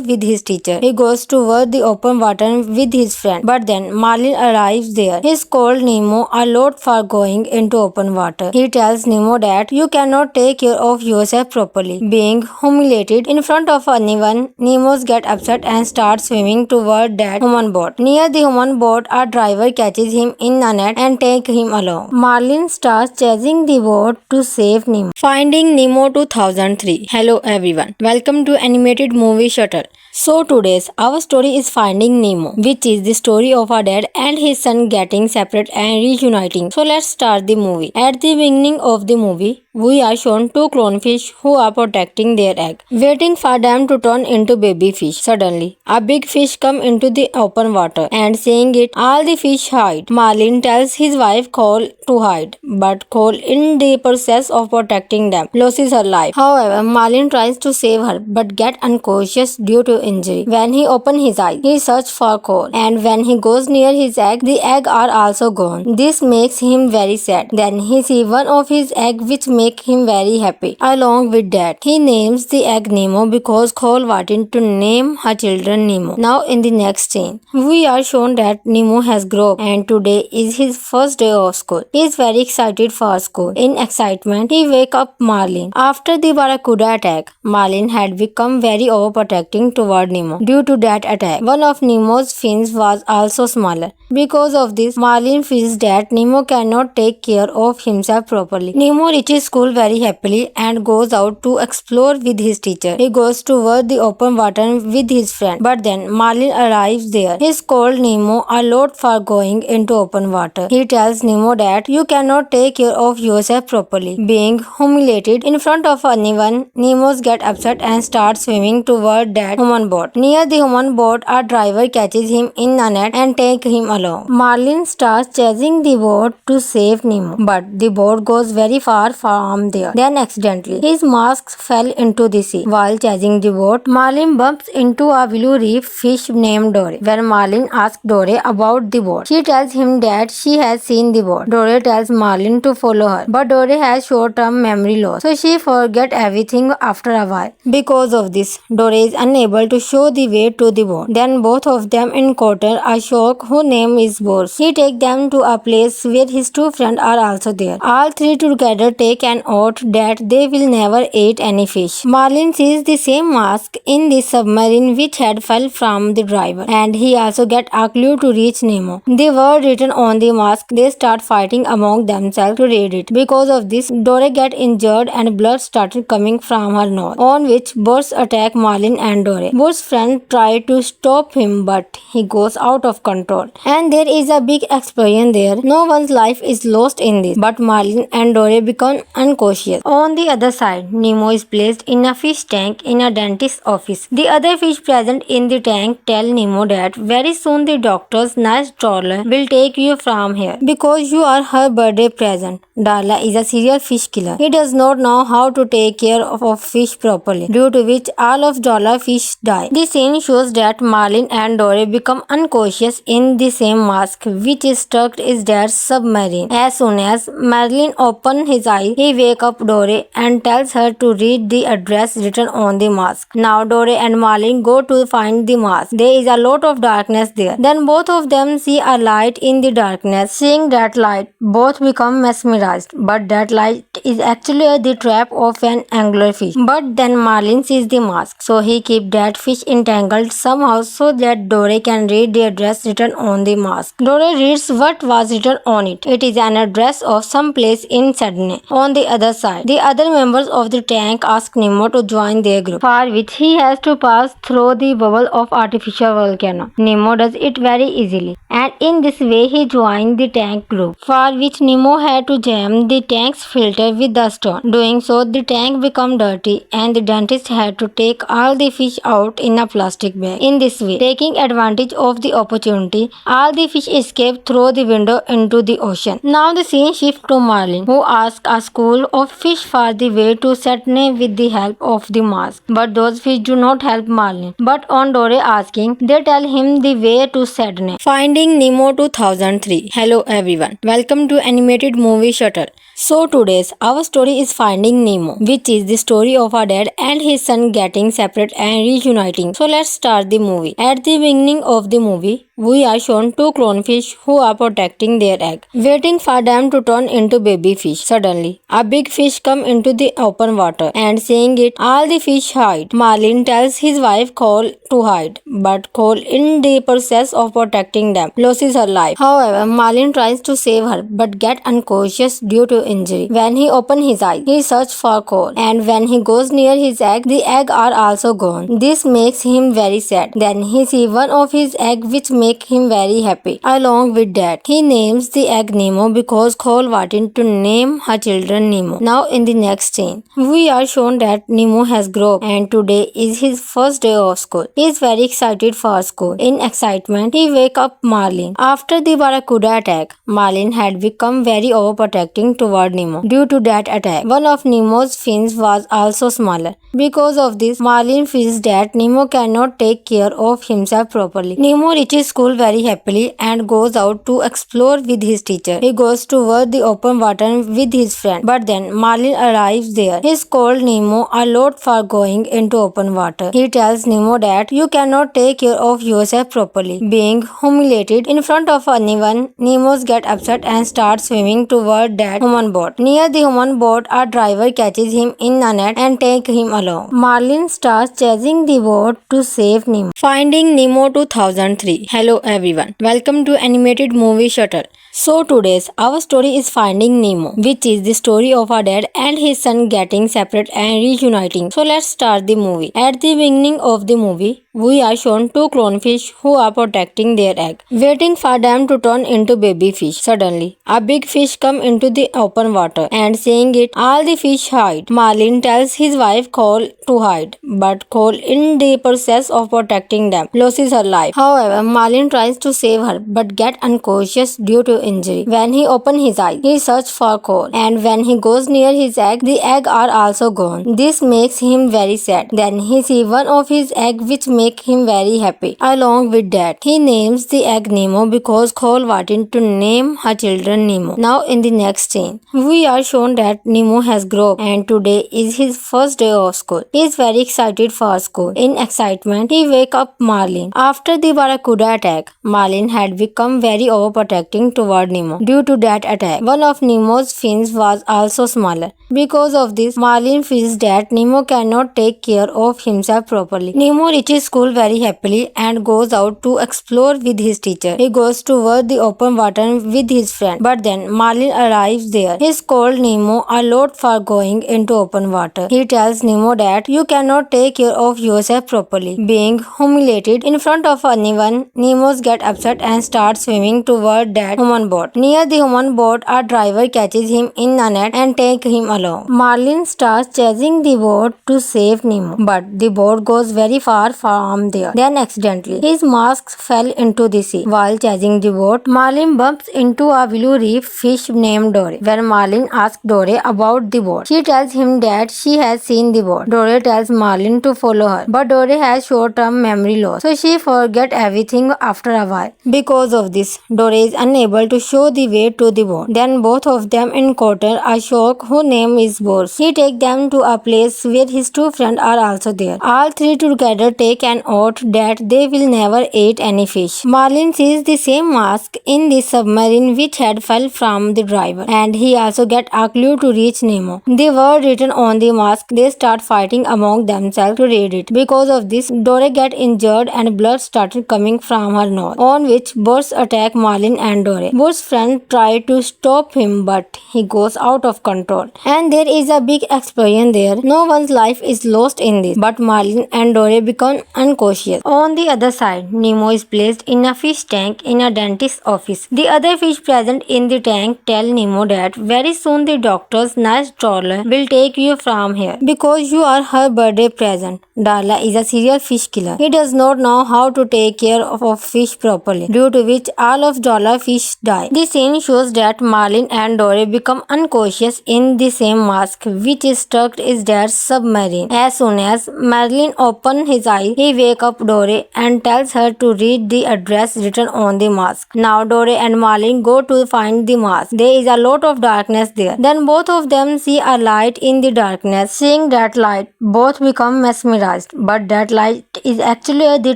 with his teacher. He goes toward the open water with his friend, but then Marlin arrives there. He scolds Nemo a lot for going into open water. He tells Nemo that you cannot take care of yourself properly. Being humiliated in front of anyone, Nemo gets upset and starts swimming toward that human boat. Near the human boat, a driver catches him in a net and takes him along. Marlin starts chasing the boat to save Nemo. Finding Nemo 2003. Hello everyone. Welcome to animated movie Shuttle. So today's our story is Finding Nemo, which is the story of a dad and his son getting separate and reuniting. So let's start the movie. At the beginning of the movie, we are shown two clownfish who are protecting their egg, waiting for them to turn into baby fish. Suddenly, a big fish comes into the open water, and seeing it, all the fish hide. Marlin tells his wife Cole to hide, but Cole, in the process of protecting them, loses her life. However, Marlin tries to save her, but gets unconscious due to injury. When he opens his eyes, he searches for Cole, and when he goes near his egg, the egg are also gone. This makes him very sad. Then he sees one of his egg which make him very happy. Along with that, he names the egg Nemo because Cole wanted to name her children Nemo. Now in the next scene, we are shown that Nemo has grown up and today is his first day of school. He is very excited for school. In excitement, he wakes up Marlin. After the barracuda attack, Marlin had become very overprotecting toward Nemo. Due to that attack, one of Nemo's fins was also smaller. Because of this, Marlin feels that Nemo cannot take care of himself properly. Nemo reaches school very happily and goes out to explore with his teacher. He goes toward the open water with his friend, but then Marlin arrives there. He scolds Nemo a lot for going into open water. He tells Nemo that you cannot take care of yourself properly. Being humiliated in front of anyone, Nemo gets upset and starts swimming toward that human boat. Near the human boat, a driver catches him in a net and takes him along. Marlin starts chasing the boat to save Nemo, but the boat goes very far from there. Then accidentally, his mask fell into the sea. While chasing the boat, Marlin bumps into a blue reef fish named Dory. When Marlin asks Dory about the boat, she tells him that she has seen the boat. Dory tells Marlin to follow her, but Dory has short-term memory loss, so she forgets everything after a while. Because of this, Dory is unable to show the way to the boat. Then both of them encounter a shark whose name is Boris. He takes them to a place where his two friends are also there. All three together take an oath that they will never eat any fish. Marlin sees the same mask in the submarine which had fell from the driver, and he also gets a clue to reach Nemo. The word written on the mask, they start fighting among themselves to read it. Because of this, Dory gets injured and blood started coming from her nose, on which birds attack Marlin and Dory. Nemo's friends try to stop him, but he goes out of control. And there is a big explosion there. No one's life is lost in this, but Marlin and Dory become unconscious. On the other side, Nemo is placed in a fish tank in a dentist's office. The other fish present in the tank tell Nemo that very soon the doctor's nice trawler will take you from here because you are her birthday present. Darla is a serial fish killer. He does not know how to take care of fish properly, due to which all of Darla's fish die. The scene shows that Marlin and Dory become unconscious in the same mask which is stuck in their submarine. As soon as Marlin opens his eyes, he wakes up Dory and tells her to read the address written on the mask. Now Dory and Marlin go to find the mask. There is a lot of darkness there. Then both of them see a light in the darkness. Seeing that light, both become mesmerized. But that light is actually the trap of an anglerfish. But then Marlin sees the mask, so he keeps that fish entangled somehow so that Dory can read the address written on the mask. Dory reads what was written on it. It is an address of some place in Sydney. On the other side, the other members of the tank ask Nemo to join their group, for which he has to pass through the bubble of artificial volcano. Nemo does it very easily, and in this way he joined the tank group, for which Nemo had to jam the tank's filter with the stone. Doing so, the tank became dirty and the dentist had to take all the fish out in a plastic bag. In this way, taking advantage of the opportunity, all the fish escape through the window into the ocean. Now the scene shifts to Marlin, who asks a school of fish for the way to Sydney with the help of the mask. But those fish do not help Marlin. But on Dory asking, they tell him the way to Sydney. Finding Nemo 2003. Hello everyone. Welcome to animated movie Shuttle. So today's our story is Finding Nemo, which is the story of a dad and his son getting separate and reuniting. So let's start the movie. At the beginning of the movie, we are shown two clownfish who are protecting their egg, waiting for them to turn into baby fish. Suddenly, a big fish comes into the open water, and seeing it, all the fish hide. Marlin tells his wife Cole to hide, but Cole, in the process of protecting them, loses her life. However, Marlin tries to save her, but gets unconscious due to injury. When he opens his eyes, he searches for Cole, and when he goes near his egg, the egg are also gone. This makes him very sad. Then he sees one of his egg which make him very happy. Along with that, he names the egg Nemo because Cole wanted to name her children Nemo. Now in the next scene, we are shown that Nemo has grown up and today is his first day of school. He is very excited for school. In excitement, he wakes up Marlin. After the barracuda attack, Marlin had become very overprotecting toward Nemo. Due to that attack, one of Nemo's fins was also smaller. Because of this, Marlin feels that Nemo cannot take care of himself properly. Nemo reaches school very happily and goes out to explore with his teacher. He goes toward the open water with his friend, but then Marlin arrives there. He scolds Nemo a lot for going into open water. He tells Nemo that you cannot take care of yourself properly. Being humiliated in front of anyone, Nemo gets upset and starts swimming toward that human boat. Near the human boat, a driver catches him in a net and takes him along. Marlin starts chasing the boat to save Nemo. Finding Nemo 2003. Hello everyone. Welcome to animated movie Shuttle. So today's our story is Finding Nemo, which is the story of a dad and his son getting separate and reuniting. So let's start the movie. At the beginning of the movie, we are shown two clownfish who are protecting their egg, waiting for them to turn into baby fish. Suddenly, a big fish comes into the open water, and seeing it, all the fish hide. Marlin tells his wife Cole to hide, but Cole, in the process of protecting them, loses her life. However, Marlin tries to save her, but gets unconscious due to injury. When he opens his eyes, he searches for Cole, and when he goes near his egg, the egg are also gone. This makes him very sad. Then he sees one of his egg which make him very happy. Along with that, he names the egg Nemo because Cole wanted to name her children Nemo. Now in the next scene, we are shown that Nemo has grown up and today is his first day of school. He is very excited for school. In excitement, he wakes up Marlin. After the barracuda attack, Marlin had become very overprotecting toward toward Nemo. Due to that attack, one of Nemo's fins was also smaller. Because of this, Marlin feels that Nemo cannot take care of himself properly. Nemo reaches school very happily and goes out to explore with his teacher. He goes toward the open water with his friend, but then Marlin arrives there. He scolds Nemo a lot for going into open water. He tells Nemo that you cannot take care of yourself properly. Being humiliated in front of anyone, Nemo gets upset and starts swimming toward that human boat. Near the human boat, a driver catches him in a net and takes him along. Marlin starts chasing the boat to save Nemo, but the boat goes very far from there. Then accidentally, his mask fell into the sea. While chasing the boat, Marlin bumps into a blue reef fish named Dory. When Marlin asks Dory about the boat, she tells him that she has seen the boat. Dory tells Marlin to follow her, but Dory has short-term memory loss, so she forgets everything after a while. Because of this, Dory is unable to show the way to the boat. Then both of them encounter a shark whose name is Boris. He takes them to a place where his two friends are also there. All three together take an oath that they will never eat any fish. Marlin sees the same mask in the submarine which had fell from the driver, and he also gets a clue to reach Nemo. The word written on the mask, they start fighting among themselves to read it. Because of this, Dory gets injured and blood started coming from her nose, on which Boris attacks Marlin and Dory. Boris' friends try to stop him, but he goes out of control, and there is a big explosion there. No one's life is lost in this, but Marlin and Dory become unconscious. On the other side, Nemo is placed in a fish tank in a dentist's office. The other fish present in the tank tell Nemo that very soon the doctor's nice trawler will take you from here because you are her birthday present. Darla is a serial fish killer. He does not know how to take care of fish properly, due to which all of Darla's fish die. The scene shows that Marlin and Dory become unconscious in the same mask which is stuck in their submarine. As soon as Marlin opens his eyes, he wakes up Dory and tells her to read the address written on the mask. Now Dory and Marlin go to find the mask. There is a lot of darkness there. Then both of them see a light in the darkness. Seeing that light, both become mesmerized. But that light is actually the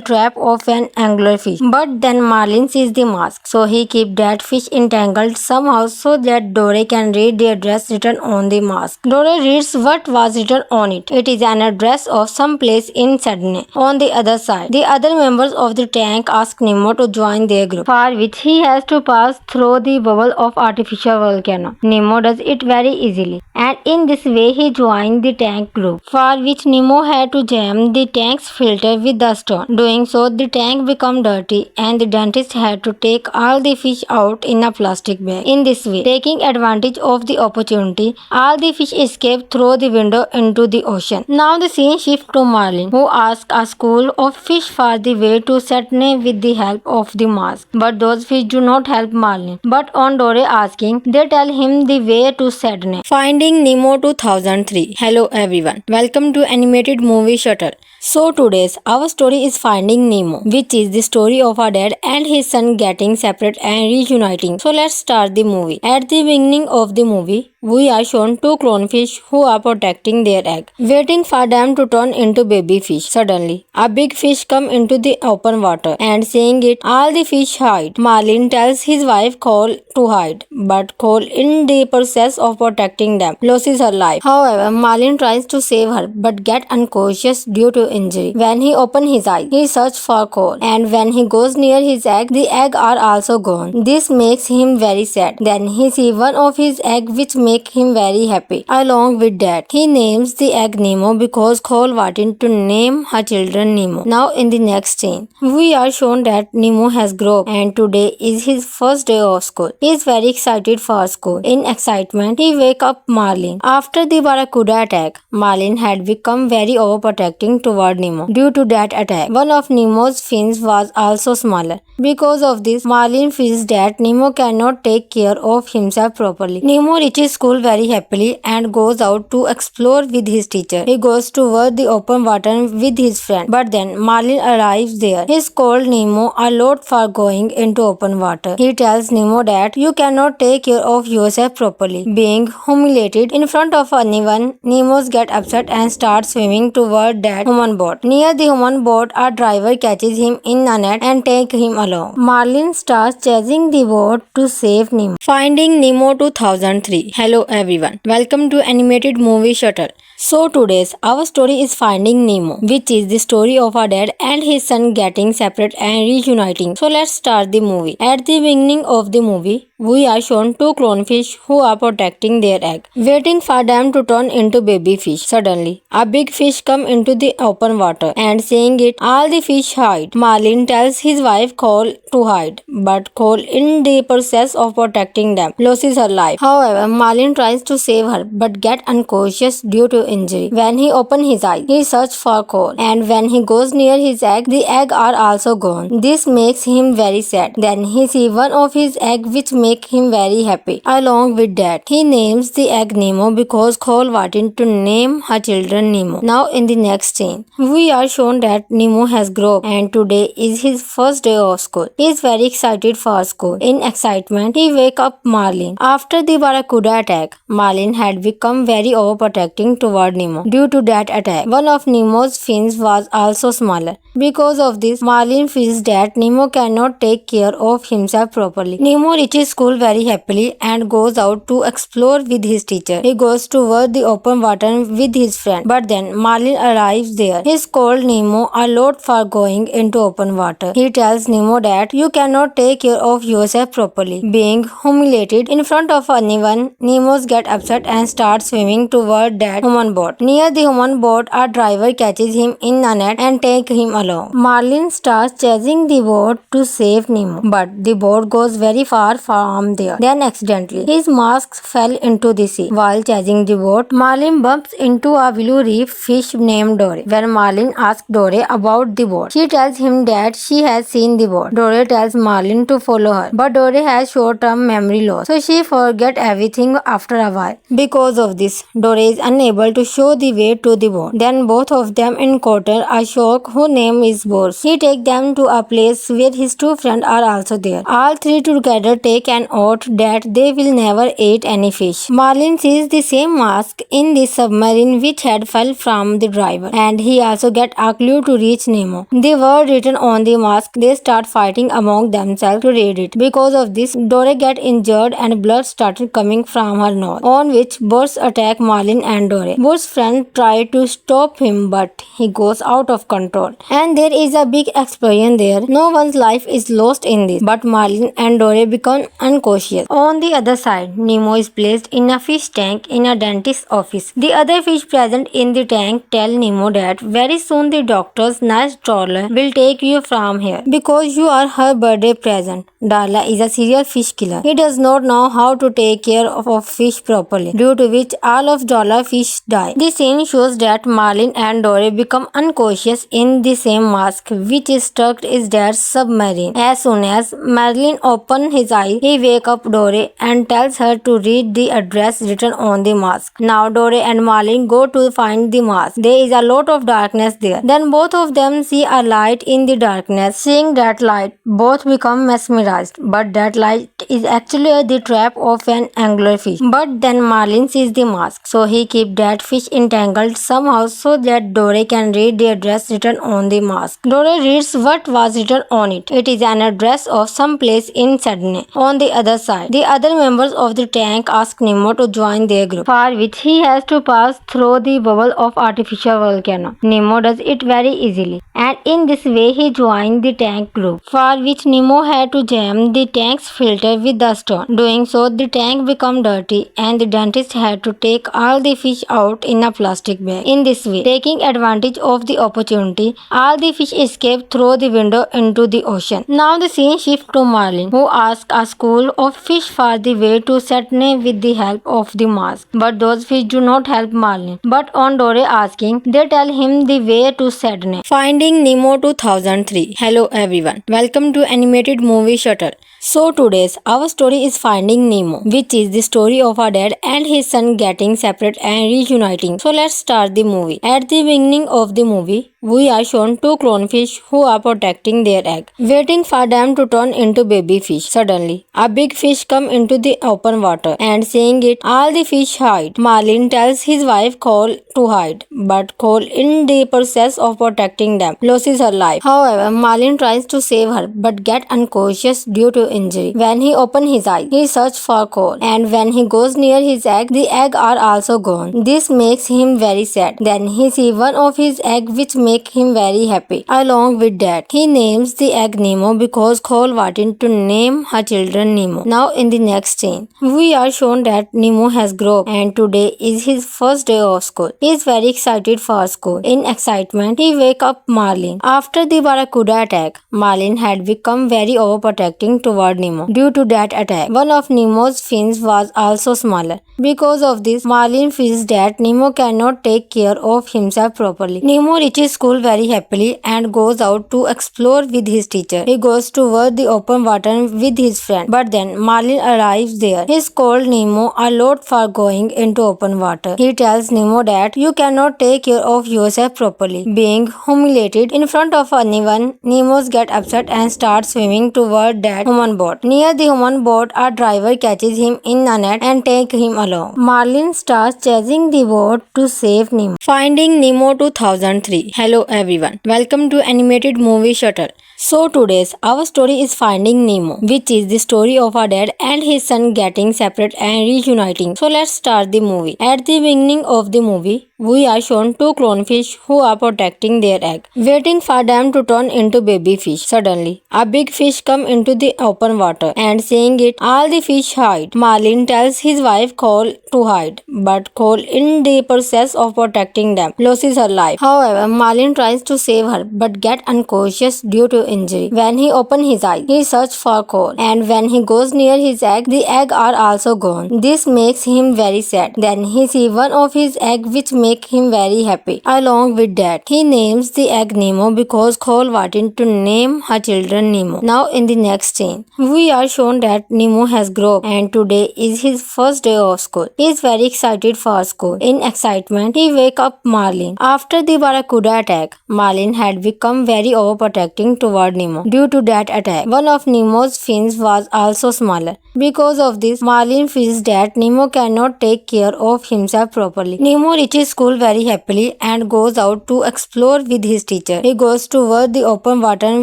trap of an anglerfish. But then Marlin sees the mask, so he keeps that fish entangled somehow so that Dory can read the address written on the mask. Dory reads what was written on it. It is an address of some place in Sydney. On the other side, the other members of the tank ask Nemo to join their group, for which he has to pass through the bubble of artificial volcano. Nemo does it very easily, and in this way he joined the tank group, for which Nemo had to jam the tank's filter with the stone. Doing so, the tank became dirty and the dentist had to take all the fish out in a plastic bag. In this way, taking advantage of the opportunity, all the fish escape through the window into the ocean. Now the scene shifts to Marlin, who asks a school of fish for the way to Sydney with the help of the mask. But those fish do not help Marlin. But on Dory asking, they tell him the way to Sydney. Finding Nemo 2003. Hello everyone. Welcome to animated movie Shuttle. So today's our story is Finding Nemo, which is the story of a dad and his son getting separate and reuniting. So let's start the movie. At the beginning of the movie, we are shown two clownfish who are protecting their egg, waiting for them to turn into baby fish. Suddenly, a big fish comes into the open water, and seeing it, all the fish hide. Marlin tells his wife Cole to hide, but Cole, in the process of protecting them, loses her life. However, Marlin tries to save her, but gets unconscious due to injury. When he opens his eyes, he searches for Cole, and when he goes near his egg, the egg are also gone. This makes him very sad. Then he sees one of his egg which make him very happy. Along with that, he names the egg Nemo because Cole wanted to name her children Nemo. Now in the next scene, we are shown that Nemo has grown up and today is his first day of school. He is very excited for school. In excitement, he wakes up Marlin. After the barracuda attack, Marlin had become very overprotecting toward Nemo. Due to that attack, one of Nemo's fins was also smaller. Because of this, Marlin feels that Nemo cannot take care of himself properly. Nemo reaches school very happily and goes out to explore with his teacher. He goes toward the open water with his friend, but then Marlin arrives there. He scolds Nemo a lot for going into open water. He tells Nemo that you cannot take care of yourself properly. Being humiliated in front of anyone, Nemo gets upset and starts swimming toward that human boat. Near the human boat, a driver catches him in a net and takes him along. Marlin starts chasing the boat to save Nemo. Finding Nemo 2003. Hello everyone. Welcome to Animated Movie Shuttle. So today's our story is Finding Nemo, which is the story of a dad and his son getting separate and reuniting. So let's start the movie. At the beginning of the movie, we are shown two clownfish who are protecting their egg, waiting for them to turn into baby fish. Suddenly, a big fish comes into the open water, and seeing it, all the fish hide. Marlin tells his wife Cole to hide, but Cole, in the process of protecting them, loses her life. However, Marlin tries to save her, but gets unconscious due to injury. When he opens his eyes, he searches for Cole, and when he goes near his egg, the egg are also gone. This makes him very sad. Then he sees one of his egg which makes him very happy. Along with that, he names the egg Nemo because Cole wanted to name her children Nemo. Now in the next scene, we are shown that Nemo has grown and today is his first day of school. He is very excited for school. In excitement, he wakes up Marlin. After the Barracuda attack, Marlin had become very overprotecting toward Nemo. Due to that attack, one of Nemo's fins was also smaller. Because of this, Marlin feels that Nemo cannot take care of himself properly. Nemo reaches school very happily and goes out to explore with his teacher. He goes toward the open water with his friend, but then Marlin arrives there. He scolds Nemo a lot for going into open water. He tells Nemo that you cannot take care of yourself properly. Being humiliated in front of anyone, Nemo gets upset and starts swimming toward that human boat. Near the human boat, a driver catches him in a net and takes him along. Marlin starts chasing the boat to save Nemo, but the boat goes very far from there. Then accidentally, his mask fell into the sea. While chasing the boat, Marlin bumps into a blue reef fish named Dory. When Marlin asks Dory about the boat, she tells him that she has seen the boat. Dory tells Marlin to follow her, but Dory has short-term memory loss, so she forgets everything after a while. Because of this, Dory is unable to show the way to the boat. Then both of them encounter a shark whose name is Boris. He takes them to a place where his two friends are also there. All three together take an oath that they will never eat any fish. Marlin sees the same mask in the submarine which had fell from the driver, and he also gets a clue to reach Nemo. The word written on the mask, they start fighting among themselves to read it. Because of this, Dory gets injured and blood started coming from her nose, on which Boris attacks Marlin and Dory. Boris' friends try to stop him, but he goes out of control, and there is a big explosion there. No one's life is lost in this, but Marlin and Dory become unconscious. On the other side, Nemo is placed in a fish tank in a dentist's office. The other fish present in the tank tell Nemo that very soon the doctor's nice trawler will take you from here because you are her birthday present. Darla is a serial fish killer. He does not know how to take care of fish properly, due to which all of Darla's fish die. The scene shows that Marlin and Dory become unconscious in the same mask which is stuck in their submarine. As soon as Marlin opens his eyes, he wakes up Dory and tells her to read the address written on the mask. Now Dory and Marlin go to find the mask. There is a lot of darkness there. Then both of them see a light in the darkness. Seeing that light, both become mesmerized. But that light is actually the trap of an anglerfish. But then Marlin sees the mask, so he keeps that fish entangled somehow so that Dory can read the address written on the mask. Dory reads what was written on it. It is an address of some place in Sydney. On the other side, the other members of the tank ask Nemo to join their group, for which he has to pass through the bubble of artificial volcano. Nemo does it very easily, and in this way he joined the tank group, for which Nemo had to jam the tank's filter with the stone. Doing so, the tank became dirty, and the dentist had to take all the fish out in a plastic bag. In this way, taking advantage of the opportunity, all the fish escape through the window into the ocean. Now the scene shifts to Marlin, who asks a school of fish for the way to Sydney with the help of the mask. But those fish do not help Marlin. But on Dory asking, they tell him the way to Sydney. Finding Nemo 2003. Hello everyone. Welcome to Animated Movie Shuttle. So today's our story is Finding Nemo, which is the story of a dad and his son getting separate and reuniting. So let's start the movie. At the beginning of the movie, we are shown two clownfish who are protecting their egg, waiting for them to turn into baby fish. Suddenly, a big fish comes into the open water, and seeing it, all the fish hide. Marlin tells his wife Cole to hide, but Cole, in the process of protecting them, loses her life. However, Marlin tries to save her, but gets unconscious due to injury. When he opens his eyes, he searches for Cole, and when he goes near his egg, the egg are also gone. This makes him very sad. Then he sees one of his egg which makes him very happy. Along with that, he names the egg Nemo because Cole wanted to name her children Nemo. Now in the next scene, we are shown that Nemo has grown up and today is his first day of school. He is very excited for school. In excitement, he wakes up Marlin. After the Barracuda attack, Marlin had become very overprotecting toward Nemo. Due to that attack, one of Nemo's fins was also smaller. Because of this, Marlin feels that Nemo cannot take care of himself properly. Nemo reaches school very happily and goes out to explore with his teacher. He goes toward the open water with his friend, but then Marlin arrives there. He scolds Nemo a lot for going into open water. He tells Nemo that you cannot take care of yourself properly. Being humiliated in front of anyone, Nemo gets upset and starts swimming toward that human boat. Near the human boat, a driver catches him in a net and takes him along. Marlin starts chasing the boat to save Nemo. Finding Nemo 2003. Hello everyone. Welcome to Animated Movie Shuttle. So today's our story is Finding Nemo, which is the story of a dad and his son getting separate and reuniting. So let's start the movie. At the beginning of the movie, we are shown two clownfish who are protecting their egg, waiting for them to turn into baby fish. Suddenly, a big fish comes into the open water, and seeing it, all the fish hide. Marlin tells his wife Cole to hide, but Cole, in the process of protecting them, loses her life. However, Marlin tries to save her, but gets unconscious due to injury. When he opens his eyes, he searches for Cole, and when he goes near his egg, the egg are also gone. This makes him very sad. Then he sees one of his egg which makes him very happy. Along with that, he names the egg Nemo because Cole wanted to name her children Nemo. Now in the next scene, we are shown that Nemo has grown up and today is his first day of school. He is very excited for school. In excitement, he wakes up Marlin. After the Barracuda attack, Marlin had become very overprotecting toward Nemo. Due to that attack, one of Nemo's fins was also smaller. Because of this, Marlin feels that Nemo cannot take care of himself properly. Nemo reaches school very happily and goes out to explore with his teacher. He goes toward the open water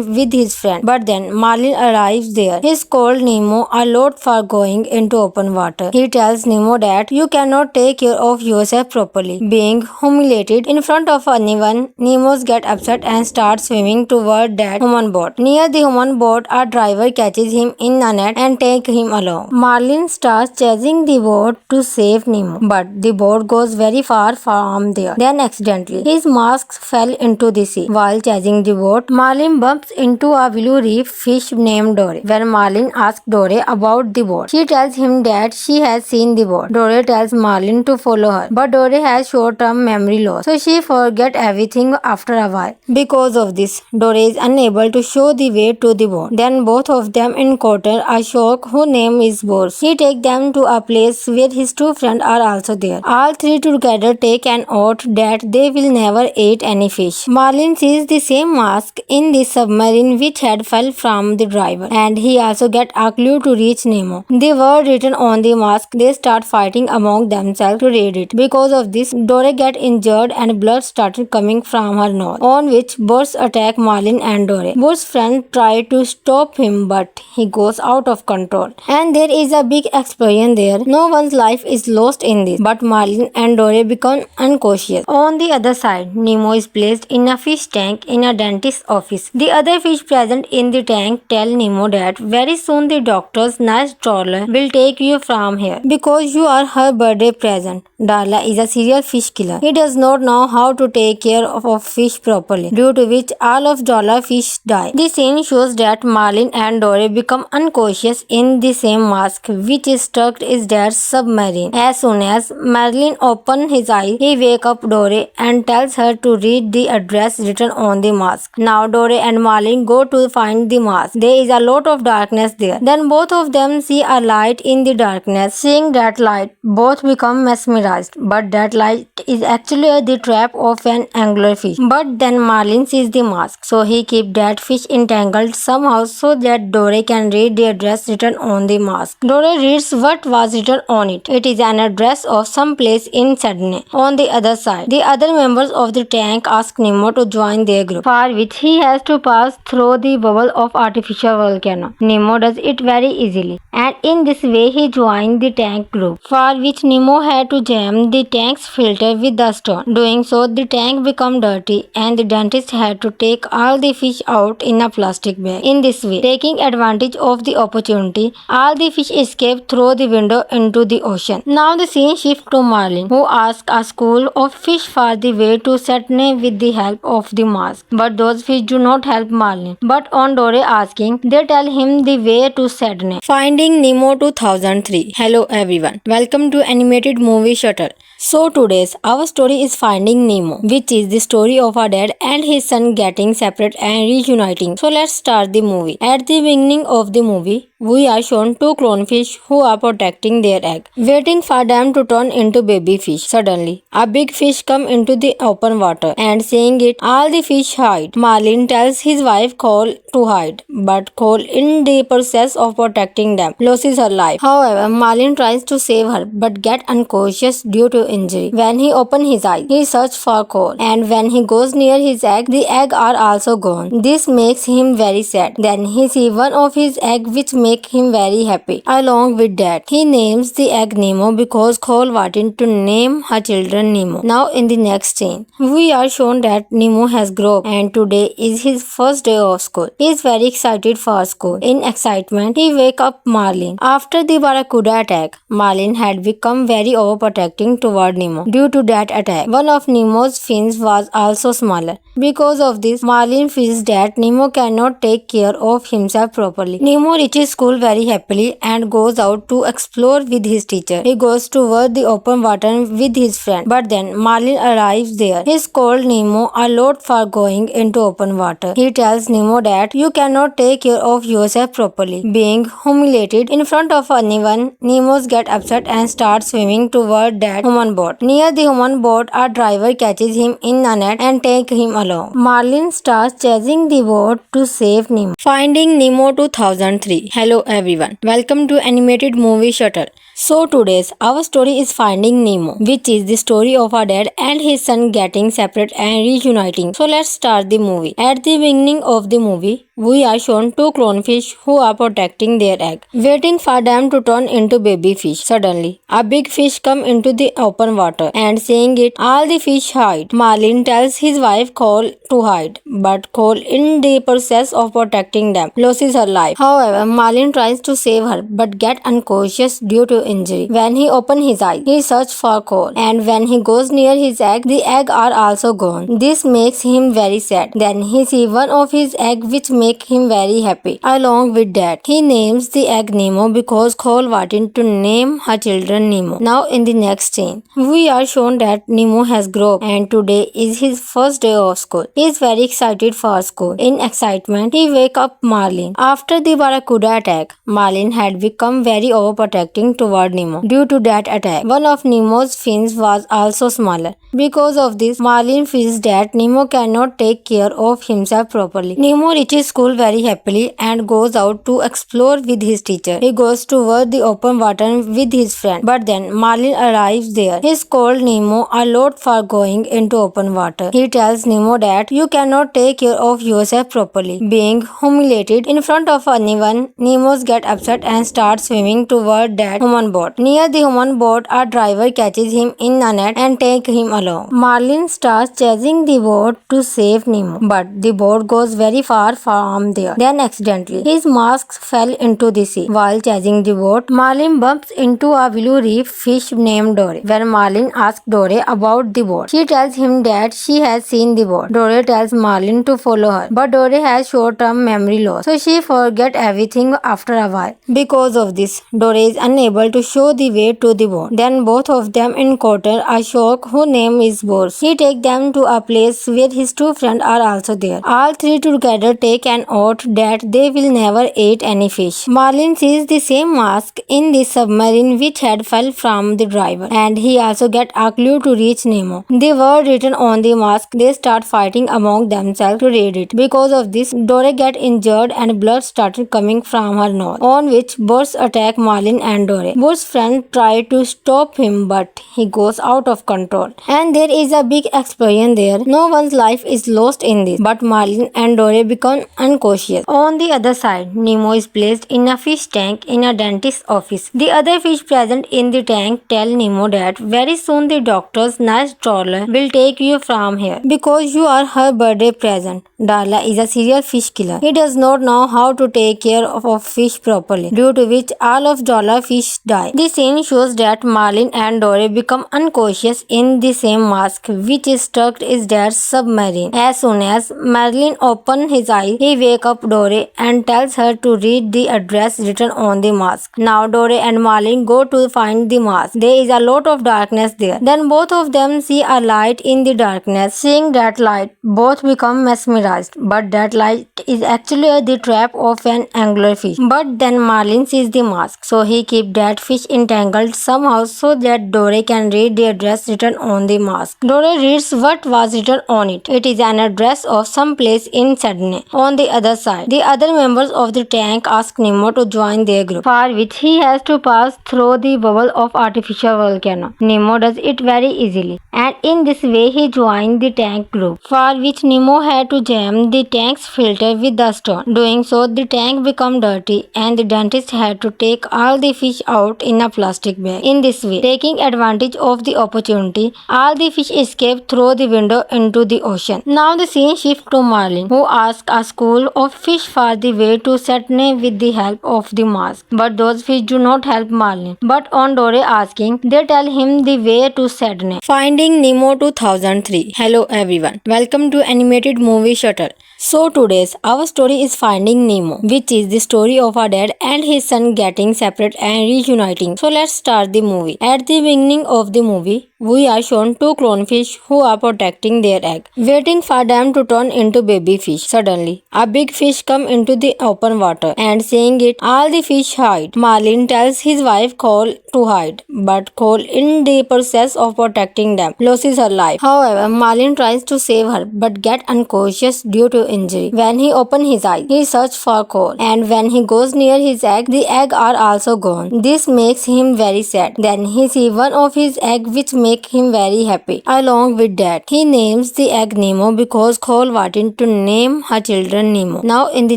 with his friend, but then Marlin arrives there. He scolds Nemo a lot for going into open water. He tells Nemo that you cannot take care of yourself properly. Being humiliated in front of anyone, Nemo gets upset and starts swimming toward that human boat. Near the human boat, a driver catches him in a net and takes him along. Marlin starts chasing the boat to save Nemo, but the boat goes very far from there. Then accidentally, his mask fell into the sea. While chasing the boat, Marlin bumps into a blue reef fish named Dory. When Marlin asks Dory about the boat, she tells him that she has seen the boat. Dory tells Marlin to follow her, but Dory has short-term memory loss, so she forgets everything after a while. Because of this, Dory is unable to show the way to the boat. Then both of them encounter a shark whose name is Boris. He takes them to a place where his two friends are also there. All three together take an oath that they will never eat any fish. Marlin sees the same mask in the submarine which had fell from the driver, and he also gets a clue to reach Nemo. The word written on the mask, they start fighting among themselves to read it. Because of this, Dory gets injured and blood started coming from her nose, on which Boris attacks Marlin and Dory. Boris' friends try to stop him, but he goes out of control, and there is a big explosion there. No one's life is lost in this, but Marlin and Dory become unconscious. On the other side, Nemo is placed in a fish tank in a dentist's office. The other fish present in the tank tell Nemo that very soon the doctor's nice trawler will take you from here because you are her birthday present. Darla is a serial fish killer. He does not know how to take care of fish properly, due to which all of Darla's fish die. The scene shows that Marlin and Dory become unconscious in the same mask which is stuck in their submarine. As soon as Marlin opens his eyes, he wakes up Dory and tells her to read the address written on the mask. Now Dory and Marlin go to find the mask. There is a lot of darkness there. Then both of them see a light in the darkness. Seeing that light, both become mesmerized. But that light is actually the trap of an anglerfish. fish. But then Marlin sees the mask, so he keeps that fish entangled somehow so that Dory can read the address written on the mask. Dory reads what was written on it. It is an address of some place in Sydney. On the other side, the other members of the tank ask Nemo to join their group, for which he has to pass through the bubble of artificial volcano. Nemo does it very easily, and in this way he joined the tank group, for which Nemo had to jam the tank's filter with the stone. Doing so, the tank became dirty, and the dentist had to take all the fish out in a plastic bag. In this way, taking advantage of the opportunity, all the fish escaped through the window into the ocean. Now the scene shifts to Marlin, who asks a school of fish for the way to Sydney with the help of the mask. But those fish do not help Marlin. But on Dory asking, they tell him the way to Sydney. Finding Nemo 2003. Hello everyone. Welcome to animated movie Shuttle. So today's our story is Finding Nemo, which is the story of a dad and his son getting separate and reuniting. So let's start the movie. At the beginning of the movie, we are shown two clownfish who are protecting their egg, waiting for them to turn into baby fish. Suddenly, a big fish comes into the open water, and seeing it, all the fish hide. Marlin tells his wife Cole to hide, but Cole, in the process of protecting them, loses her life. However, Marlin tries to save her, but gets unconscious due to injury. When he opens his eyes, he searches for Cole, and when he goes near his egg, the egg are also gone. This makes him very sad. Then he sees one of his egg which make him very happy. Along with that, he names the egg Nemo because Cole wanted to name her children Nemo. Now in the next scene, we are shown that Nemo has grown up and today is his first day of school. He is very excited for school. In excitement, he wakes up Marlin. After the Barracuda attack, Marlin had become very overprotecting toward Nemo. Due to that attack, one of Nemo's fins was also smaller. Because of this, Marlin feels that Nemo cannot take care of himself properly. Nemo reaches school very happily and goes out to explore with his teacher. He goes toward the open water with his friend, but then Marlin arrives there. He scolds Nemo a lot for going into open water. He tells Nemo that you cannot take care of yourself properly. Being humiliated in front of anyone, Nemo gets upset and starts swimming toward that human boat. Near the human boat, a driver catches him in a net and takes him along. Marlin starts chasing the boat to save Nemo. Finding Nemo 2003. Hello everyone. Welcome to animated movie Shuttle. So today's our story is Finding Nemo, which is the story of a dad and his son getting separate and reuniting. So let's start the movie. At the beginning of the movie, we are shown two clownfish who are protecting their egg, waiting for them to turn into baby fish. Suddenly, a big fish comes into the open water, and seeing it, all the fish hide. Marlin tells his wife Cole to hide, but Cole, in the process of protecting them, loses her life. However, Marlin tries to save her, but gets unconscious due to injury. When he opens his eyes, he searches for Cole, and when he goes near his egg, the egg are also gone. This makes him very sad. Then he sees one of his egg which make him very happy. Along with that, he names the egg Nemo because Cole wanted to name her children Nemo. Now in the next scene, we are shown that Nemo has grown up and today is his first day of school. He is very excited for school. In excitement, he wakes up Marlin. After the Barracuda attack, Marlin had become very overprotecting toward Nemo. Due to that attack, one of Nemo's fins was also smaller. Because of this, Marlin feels that Nemo cannot take care of himself properly. Nemo reaches school very happily and goes out to explore with his teacher. He goes toward the open water with his friend, but then Marlin arrives there. He scolds Nemo a lot for going into open water. He tells Nemo that you cannot take care of yourself properly. Being humiliated in front of anyone, Nemo gets upset and starts swimming toward that human boat. Near the human boat, a driver catches him in a net and takes him along. Marlin starts chasing the boat to save Nemo, but the boat goes very far from there. Then accidentally, his mask fell into the sea. While chasing the boat, Marlin bumps into a blue reef fish named Dory. When Marlin asks Dory about the boat, she tells him that she has seen the boat. Dory tells Marlin to follow her, but Dory has short-term memory loss, so she forgets everything after a while. Because of this, Dory is unable to show the way to the boat. Then both of them encounter Ashok, whose name is Bors. He takes them to a place where his two friends are also there. All three together take an oath that they will never eat any fish. Marlin sees the same mask in the submarine which had fell from the driver, and he also gets a clue to reach Nemo. The word written on the mask, they start fighting among themselves to read it. Because of this, Dory gets injured and blood started coming from her nose, on which Bors attack Marlin and Dory. Bors' friends try to stop him, but he goes out of control, and there is a big explosion there. No one's life is lost in this, but Marlin and Dory become unconscious. On the other side, Nemo is placed in a fish tank in a dentist's office. The other fish present in the tank tell Nemo that very soon the doctor's nice trawler will take you from here because you are her birthday present. Darla is a serial fish killer. He does not know how to take care of fish properly, due to which all of Darla's fish die. The scene shows that Marlin and Dory become unconscious in the same mask which is stuck in their submarine. As soon as Marlin opens his eyes, he wakes up Dory and tells her to read the address written on the mask. Now Dory and Marlin go to find the mask. There is a lot of darkness there. Then both of them see a light in the darkness. Seeing that light, both become mesmerized. But that light is actually the trap of an anglerfish. But then Marlin sees the mask, so he keeps that fish entangled somehow so that Dory can read the address written on the mask. Dory reads what was written on it. It is an address of some place in Sydney. On the other side, the other members of the tank ask Nemo to join their group, for which he has to pass through the bubble of artificial volcano. Nemo does it very easily, and in this way he joined the tank group, for which Nemo had to jam the tank's filter with the stone. Doing so, the tank became dirty, and the dentist had to take all the fish out in a plastic bag. In this way, taking advantage of the opportunity, all the fish escape through the window into the ocean. Now the scene shifts to Marlin, who asks a school of fish for the way to Sydney with the help of the mask. But those fish do not help Marlin. But on Dory asking, they tell him the way to Sydney. Finding Nemo 2003. Hello everyone. Welcome to animated movie Shuttle. So today's our story is Finding Nemo, which is the story of a dad and his son getting separate and reuniting. So let's start the movie. At the beginning of the movie, we are shown two clownfish who are protecting their egg, waiting for them to turn into baby fish. Suddenly, a big fish comes into the open water, and seeing it, all the fish hide. Marlin tells his wife Cole to hide, but Cole, in the process of protecting them, loses her life. However, Marlin tries to save her, but gets unconscious due to injury. When he opens his eyes, he searches for Cole, and when he goes near his egg, the egg are also gone. This makes him very sad. Then he sees one of his egg which make him very happy. Along with that, he names the egg Nemo because Cole wanted to name her children Nemo. Now in the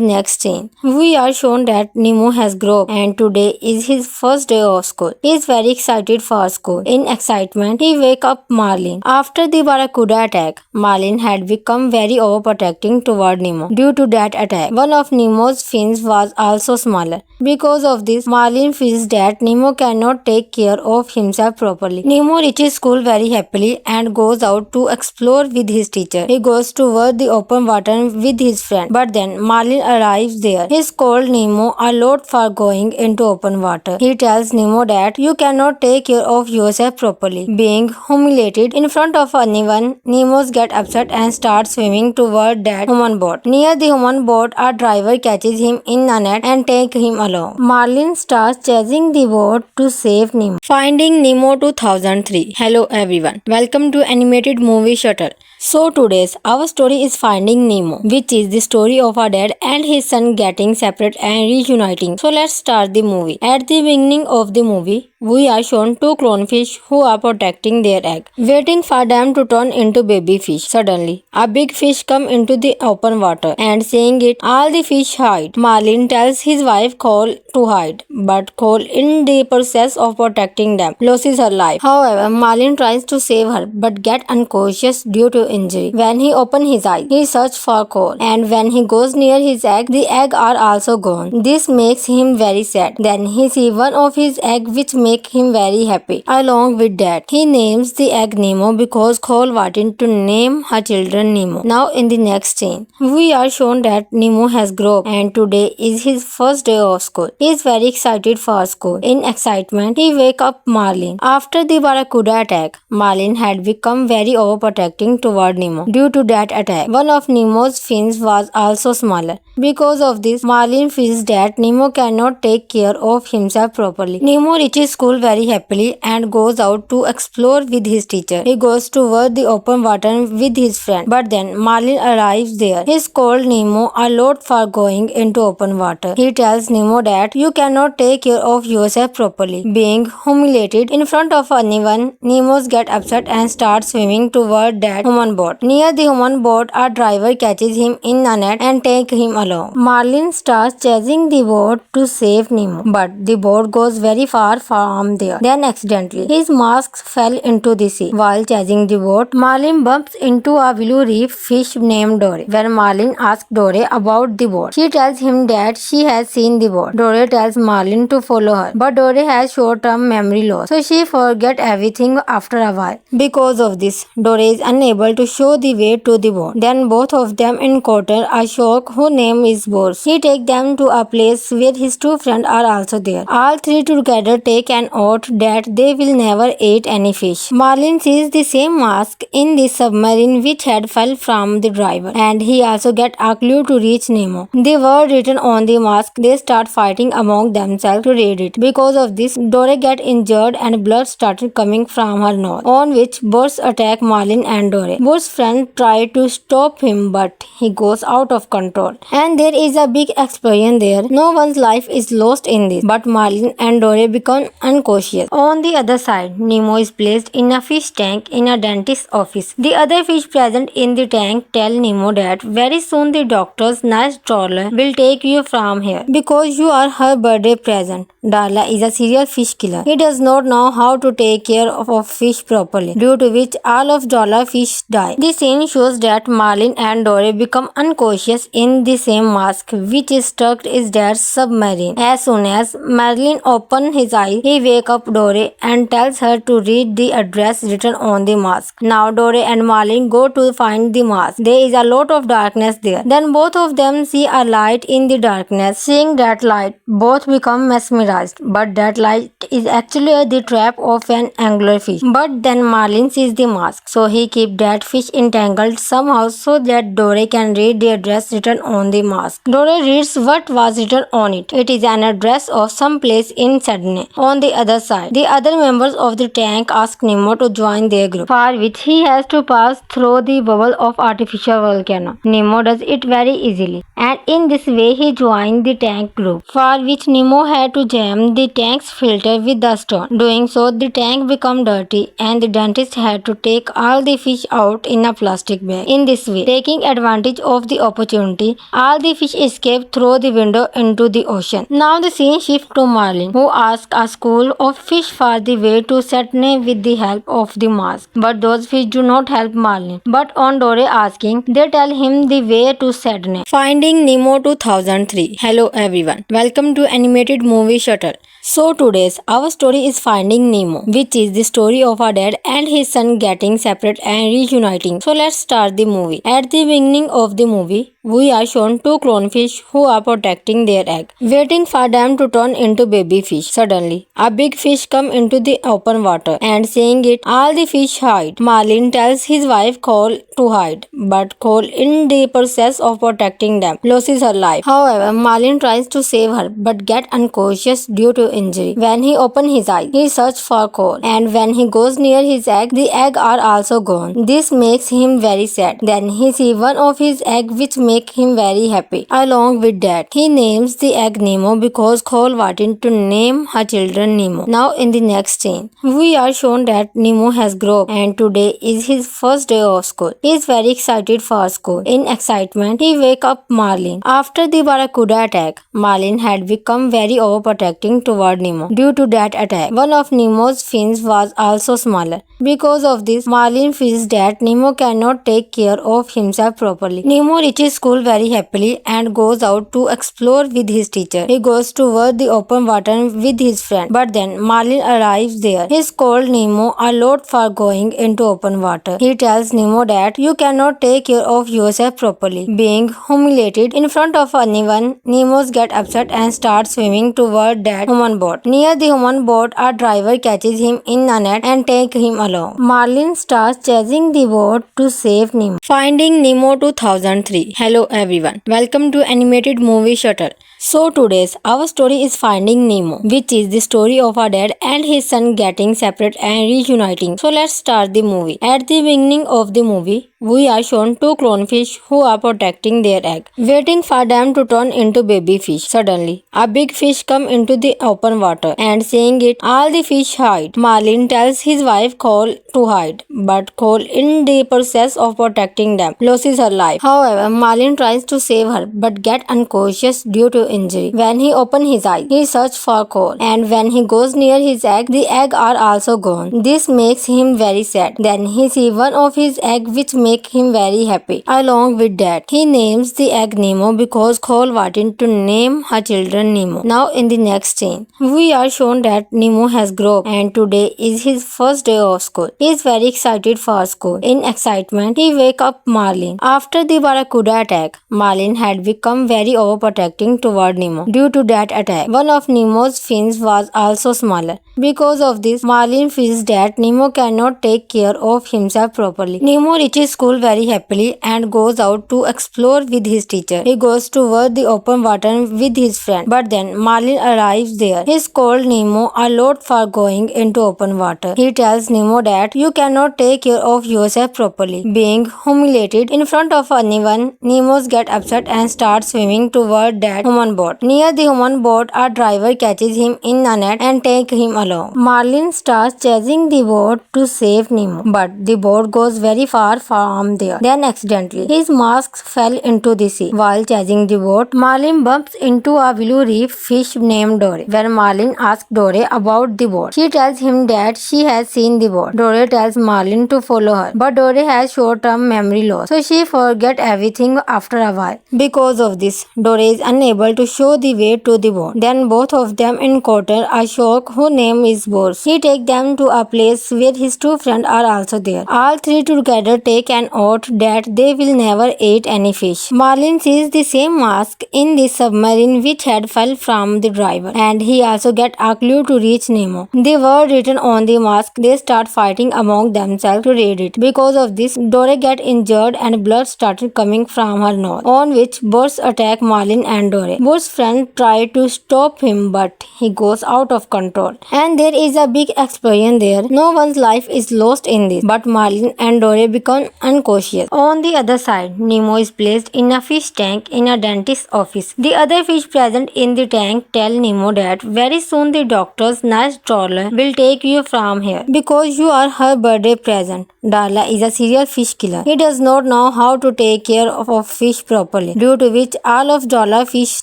next scene, we are shown that Nemo has grown up and today is his first day of school. He is very excited for school. In excitement, he wakes up Marlin. After the barracuda attack, Marlin had become very overprotecting toward Nemo. Due to that attack, one of Nemo's fins was also smaller. Because of this, Marlin feels that Nemo cannot take care of himself properly. Nemo reaches school very happily and goes out to explore with his teacher. He goes toward the open water with his friend, but then Marlin arrives there. He scolds Nemo a lot for going into open water. He tells Nemo that you cannot take care of yourself properly. Being humiliated in front of anyone, Nemo gets upset and starts swimming toward that human boat. Near the human boat, a driver catches him in a net and takes him along. Marlin starts chasing the boat to save Nemo. Finding Nemo 2003. Hello everyone. Welcome to animated movie Shuttle. So today's our story is Finding Nemo, which is the story of a dad and his son getting separate and reuniting. So let's start the movie. At the beginning of the movie, we are shown two clownfish who are protecting their egg, waiting for them to turn into baby fish. Suddenly, a big fish comes into the open water, and seeing it, all the fish hide. Marlin tells his wife Cole to hide, but Cole, in the process of protecting them, loses her life. However, Marlin tries to save her, but gets unconscious due to injury. When he opens his eyes, he searches for Cole, and when he goes near his egg, the egg are also gone. This makes him very sad. Then he sees one of his egg which makes make him very happy. Along with that, he names the egg Nemo because Cole wanted to name her children Nemo. Now in the next scene, we are shown that Nemo has grown up and today is his first day of school. He is very excited for school. In excitement, he wakes up Marlin. After the Barracuda attack, Marlin had become very overprotecting toward Nemo. Due to that attack, one of Nemo's fins was also smaller. Because of this, Marlin feels that Nemo cannot take care of himself properly. Nemo reaches school very happily and goes out to explore with his teacher. He goes toward the open water with his friend, but then Marlin arrives there. He scolds Nemo a lot for going into open water. He tells Nemo that you cannot take care of yourself properly. Being humiliated in front of anyone, Nemo gets upset and starts swimming toward that human boat. Near the human boat, a driver catches him in a net and takes him along. Marlin starts chasing the boat to save Nemo, but the boat goes very far from there. Then accidentally, his mask fell into the sea. While chasing the boat, Marlin bumps into a blue reef fish named Dory. When Marlin asks Dory about the boat, she tells him that she has seen the boat. Dory tells Marlin to follow her, but Dory has short-term memory loss, so she forgets everything after a while. Because of this, Dory is unable to show the way to the boat. Then both of them encounter a shark whose name is Boris. He takes them to a place where his two friends are also there. All three together take an oath that they will never eat any fish. Marlin sees the same mask in the submarine which had fell from the driver, and he also gets a clue to reach Nemo. The word written on the mask, they start fighting among themselves to read it. Because of this, Dory gets injured and blood started coming from her nose, on which Boris attacks Marlin and Dory. Boris' friends try to stop him, but he goes out of control, and there is a big explosion there. No one's life is lost in this, but Marlin and Dory become unconscious. On the other side, Nemo is placed in a fish tank in a dentist's office. The other fish present in the tank tell Nemo that very soon the doctor's nice trawler will take you from here because you are her birthday present. Darla is a serial fish killer. He does not know how to take care of fish properly, due to which all of Darla's fish die. The scene shows that Marlin and Dory become unconscious in the same mask which is stuck in their submarine. As soon as Marlin opens his eyes, he wakes up Dory and tells her to read the address written on the mask. Now Dory and Marlin go to find the mask. There is a lot of darkness there. Then both of them see a light in the darkness. Seeing that light, both become mesmerized. But that light is actually the trap of an anglerfish. But then Marlin sees the mask, so he keeps that fish entangled somehow so that Dory can read the address written on the mask. Dory reads what was written on it. It is an address of some place in Sydney. On the other side, the other members of the tank ask Nemo to join their group, for which he has to pass through the bubble of artificial volcano. Nemo does it very easily, and in this way he joined the tank group, for which Nemo had to jam the tank's filter with the stone. Doing so, the tank became dirty and the dentist had to take all the fish out in a plastic bag. In this way, taking advantage of the opportunity, all the fish escape through the window into the ocean. Now the scene shifts to Marlin, who asks a school of fish for the way to Sydney with the help of the mask. But those fish do not help Marlin. But on Dory asking, they tell him the way to Sydney. Finding Nemo 2003. Hello everyone. Welcome to animated movie Shuttle. So today's our story is Finding Nemo, which is the story of a dad and his son getting separate and reuniting. So let's start the movie. At the beginning of the movie, we are shown two clownfish who are protecting their egg, waiting for them to turn into baby fish. Suddenly, a big fish comes into the open water, and seeing it, all the fish hide. Marlin tells his wife Cole to hide, but Cole, in the process of protecting them, loses her life. However, Marlin tries to save her, but gets unconscious due to injury. When he opens his eyes, he searches for Cole, and when he goes near his egg, the egg are also gone. This makes him very sad. Then he sees one of his egg which make him very happy. Along with that, he names the egg Nemo because Cole wanted to name her children Nemo. Now in the next scene, we are shown that Nemo has grown up and today is his first day of school. He is very excited for school. In excitement, he wakes up Marlin. After the Barracuda attack, Marlin had become very overprotecting toward Nemo. Due to that attack, one of Nemo's fins was also smaller. Because of this, Marlin feels that Nemo cannot take care of himself properly. Nemo reaches school very happily and goes out to explore with his teacher. He goes toward the open water with his friend, But then Marlin arrives there. He scolds Nemo a lot for going into open water. He tells Nemo that you cannot take care of yourself properly. Being humiliated in front of anyone, Nemo gets upset and starts swimming toward that human boat. Near the human boat, a driver catches him in a net and takes him along. Marlin starts chasing the boat to save Nemo. Finding Nemo 2003. Hello everyone. Welcome to Animated Movie Shuttle. So today's our story is Finding Nemo, which is the story of a dad and his son getting separate and reuniting. So let's start the movie. At the beginning of the movie, we are shown two clownfish who are protecting their egg, waiting for them to turn into baby fish. Suddenly, a big fish comes into the open water, and seeing it, all the fish hide. Marlin tells his wife Cole to hide, but Cole, in the process of protecting them, loses her life. However, Marlin tries to save her, but gets unconscious due to injury. When he opens his eyes, he searches for Cole, and when he goes near his egg, the egg are also gone. This makes him very sad. Then he sees one of his egg which makes him very happy. Along with that, he names the egg Nemo because Cole wanted to name her children Nemo. Now in the next scene, we are shown that Nemo has grown up and today is his first day of school. He is very excited for school. In excitement, he wakes up Marlin. After the Barracuda attack, Marlin had become very overprotecting toward Nemo. Due to that attack, one of Nemo's fins was also smaller. Because of this, Marlin feels that Nemo cannot take care of himself properly. Nemo reaches school very happily and goes out to explore with his teacher. He goes toward the open water with his friend. But then Marlin arrives there. He scolds Nemo a lot for going into open water. He tells Nemo that you cannot take care of yourself properly. Being humiliated in front of anyone, Nemo gets upset and starts swimming toward that human boat. Near the human boat, a driver catches him in a net and takes him along. Marlin starts chasing the boat to save Nemo, but the boat goes very far from there. Then accidentally, his mask fell into the sea. While chasing the boat, Marlin bumps into a blue reef fish named Dory. When Marlin asks Dory about the boat, she tells him that she has seen the boat. Dory tells Marlin to follow her, but Dory has short-term memory loss, so she forgets everything after a while. Because of this, Dory is unable to show the way to the boat. Then both of them encounter a shark whose name is Boris. He takes them to a place where his two friends are also there. All three together take an oath that they will never eat any fish. Marlin sees the same mask in the submarine which had fell from the driver, and he also gets a clue to reach Nemo. The word written on the mask, they start fighting among themselves to read it. Because of this, Dory gets injured and blood started coming from her nose, on which Boris attacks Marlin and Dory. Boris' friends try to stop him, but he goes out of control, and there is a big explosion there. No one's life is lost in this, but Marlin and Dory become unconscious. On the other side, Nemo is placed in a fish tank in a dentist's office. The other fish present in the tank tell Nemo that very soon the doctor's nice trawler will take you from here because you are her birthday present. Darla is a serial fish killer. He does not know how to take care of fish properly, due to which all of Darla's fish